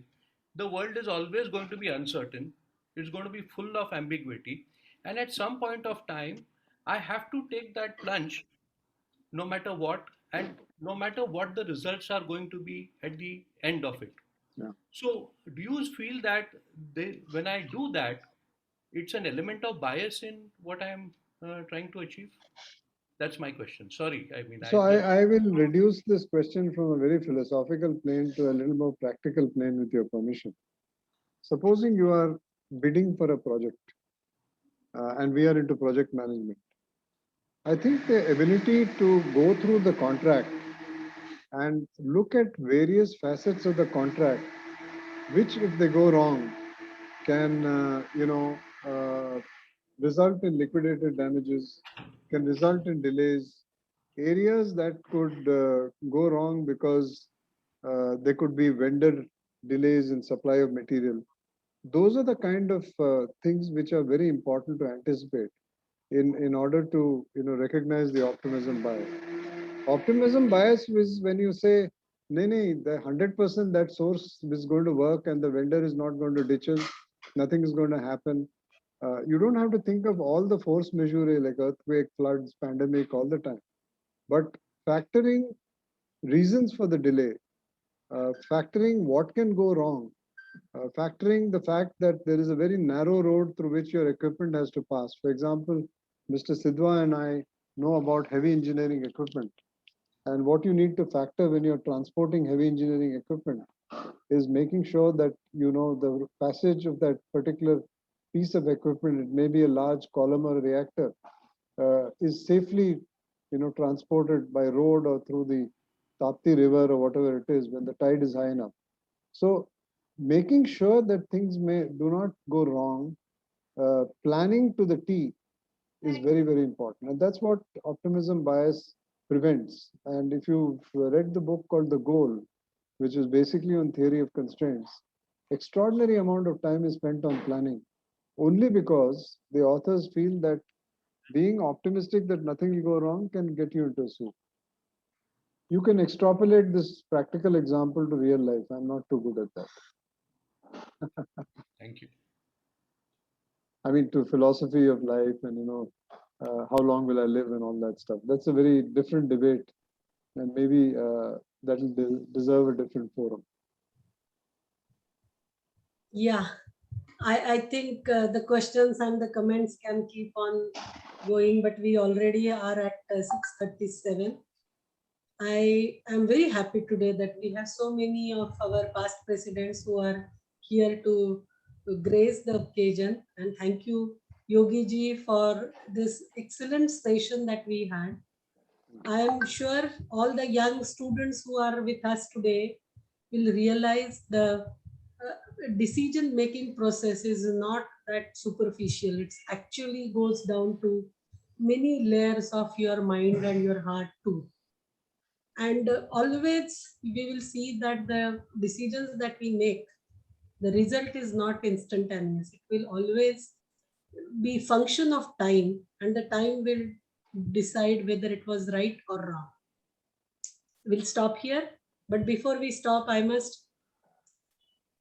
S18: the world is always going to be uncertain. It's going to be full of ambiguity. And at some point of time, I have to take that plunge no matter what, and no matter what the results are going to be at the end of it.
S3: Yeah.
S18: So do you feel that when I do that, it's an element of bias in what I am trying to achieve? That's my question. Sorry.
S3: So I will reduce this question from a very philosophical plane to a little more practical plane with your permission. Supposing you are bidding for a project and we are into project management. I think the ability to go through the contract and look at various facets of the contract, which if they go wrong can, result in liquidated damages, can result in delays, areas that could go wrong because there could be vendor delays in supply of material. Those are the kind of things which are very important to anticipate in order to recognize the optimism bias. Optimism bias is when you say, nee, the 100% that source is going to work and the vendor is not going to ditch us, nothing is going to happen. You don't have to think of all the force majeure like earthquake, floods, pandemic all the time. But factoring reasons for the delay, factoring what can go wrong, factoring the fact that there is a very narrow road through which your equipment has to pass. For example, Mr. Sidhwa and I know about heavy engineering equipment. And what you need to factor when you're transporting heavy engineering equipment is making sure that, the passage of that particular piece of equipment, it may be a large column or a reactor, is safely, transported by road or through the Tapti River or whatever it is when the tide is high enough. So making sure that things do not go wrong, planning to the T is very, very important. And that's what optimism bias prevents. And if you've read the book called The Goal, which is basically on theory of constraints, extraordinary amount of time is spent on planning, only because the authors feel that being optimistic that nothing will go wrong can get you into a soup. You can extrapolate this practical example to real life. I'm not too good at that.
S18: Thank you.
S3: I mean, to philosophy of life and, how long will I live and all that stuff. That's a very different debate. And maybe that will deserve a different forum.
S1: Yeah, I think the questions and the comments can keep on going, but we already are at 6:37. I am very happy today that we have so many of our past presidents who are here to grace the occasion. And thank you, Yogi ji, for this excellent session that we had. I am sure all the young students who are with us today will realize the decision-making process is not that superficial. It actually goes down to many layers of your mind and your heart too. And always we will see that the decisions that we make, the result is not instantaneous. It will always be function of time, and the time will decide whether it was right or wrong. We'll stop here. But before we stop, I must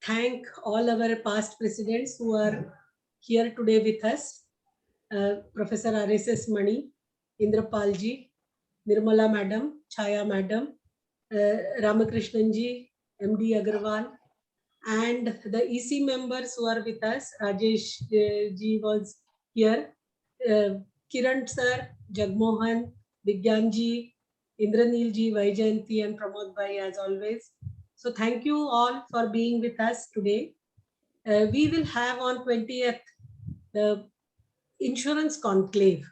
S1: thank all our past presidents who are here today with us. Professor R.S.S. Mani, Indrapal ji, Nirmala Madam, Chaya Madam, Ramakrishnan ji, MD Agarwal, and the EC members who are with us. Rajesh ji was here, Kiran sir, Jagmohan, Vigyan ji, Indranil ji, Vaijayanti, and Pramod bhai as always. So thank you all for being with us today. We will have on 20th the insurance conclave,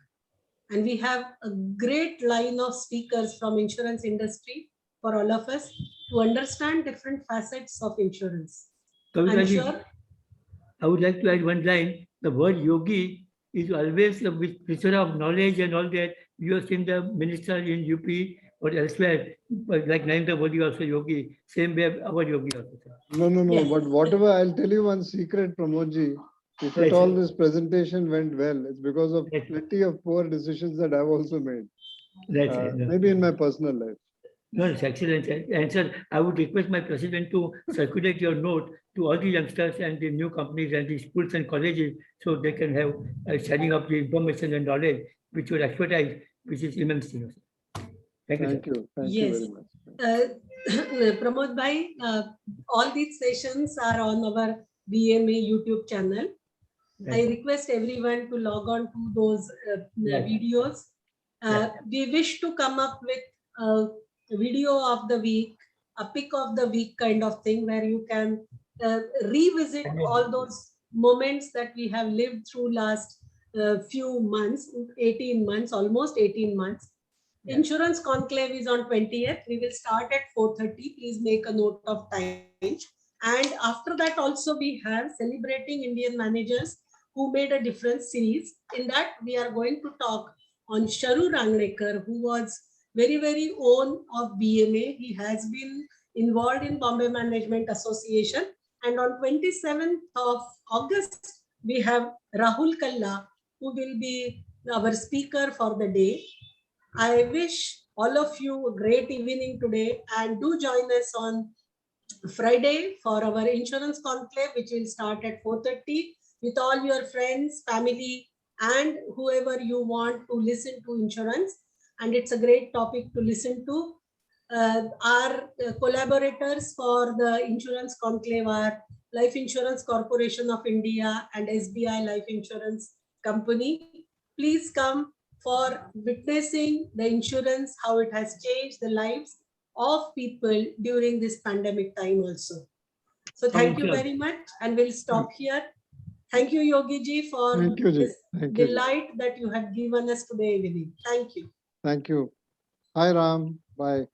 S1: and we have a great line of speakers from insurance industry for all of us to understand different facets of insurance. I'm sure.
S7: I would like to add one line. The word yogi is always with picture of knowledge and all that. You have seen the minister in UP or elsewhere, like Narendra Modi also yogi. Same way our yogi also.
S3: No. Yes. But whatever, I'll tell you one secret, Pramodji. If at all this presentation went well, it's because of plenty of poor decisions that I've also made. Maybe in my personal life.
S7: No, it's excellent. And sir, I would request my president to circulate your note to all the youngsters and the new companies and the schools and colleges so they can have sharing of the information and knowledge which your expertise, which is immense. Thank you.
S3: Thank you very much.
S1: Pramod bhai, all these sessions are on our BMA YouTube channel. I request everyone to log on to those videos. We wish to come up with a video of the week, a pick of the week kind of thing, where you can revisit all those moments that we have lived through last few months, 18 months, almost 18 months. Insurance conclave is on 20th. We will start at 4:30. Please make a note of time. And after that also we have Celebrating Indian Managers Who Made a Difference series. In that we are going to talk on Sharu Rangnekar, who was very own of BMA. He has been involved in Bombay Management Association. And on 27th of August, we have Rahul Kalla, who will be our speaker for the day. I wish all of you a great evening today, and do join us on Friday for our insurance conclave, which will start at 4:30 with all your friends, family, and whoever you want to listen to insurance. And it's a great topic to listen to. Our collaborators for the insurance conclave are Life Insurance Corporation of India and SBI Life Insurance Company. Please come for witnessing the insurance, how it has changed the lives of people during this pandemic time also. So thank you very much, and we'll stop here. Thank you, Yogi ji, for
S3: Thank you, Ji.
S1: this
S3: Thank you, Ji.
S1: delight that you have given us today evening. Thank you.
S3: Thank you. Hi, Ram. Bye.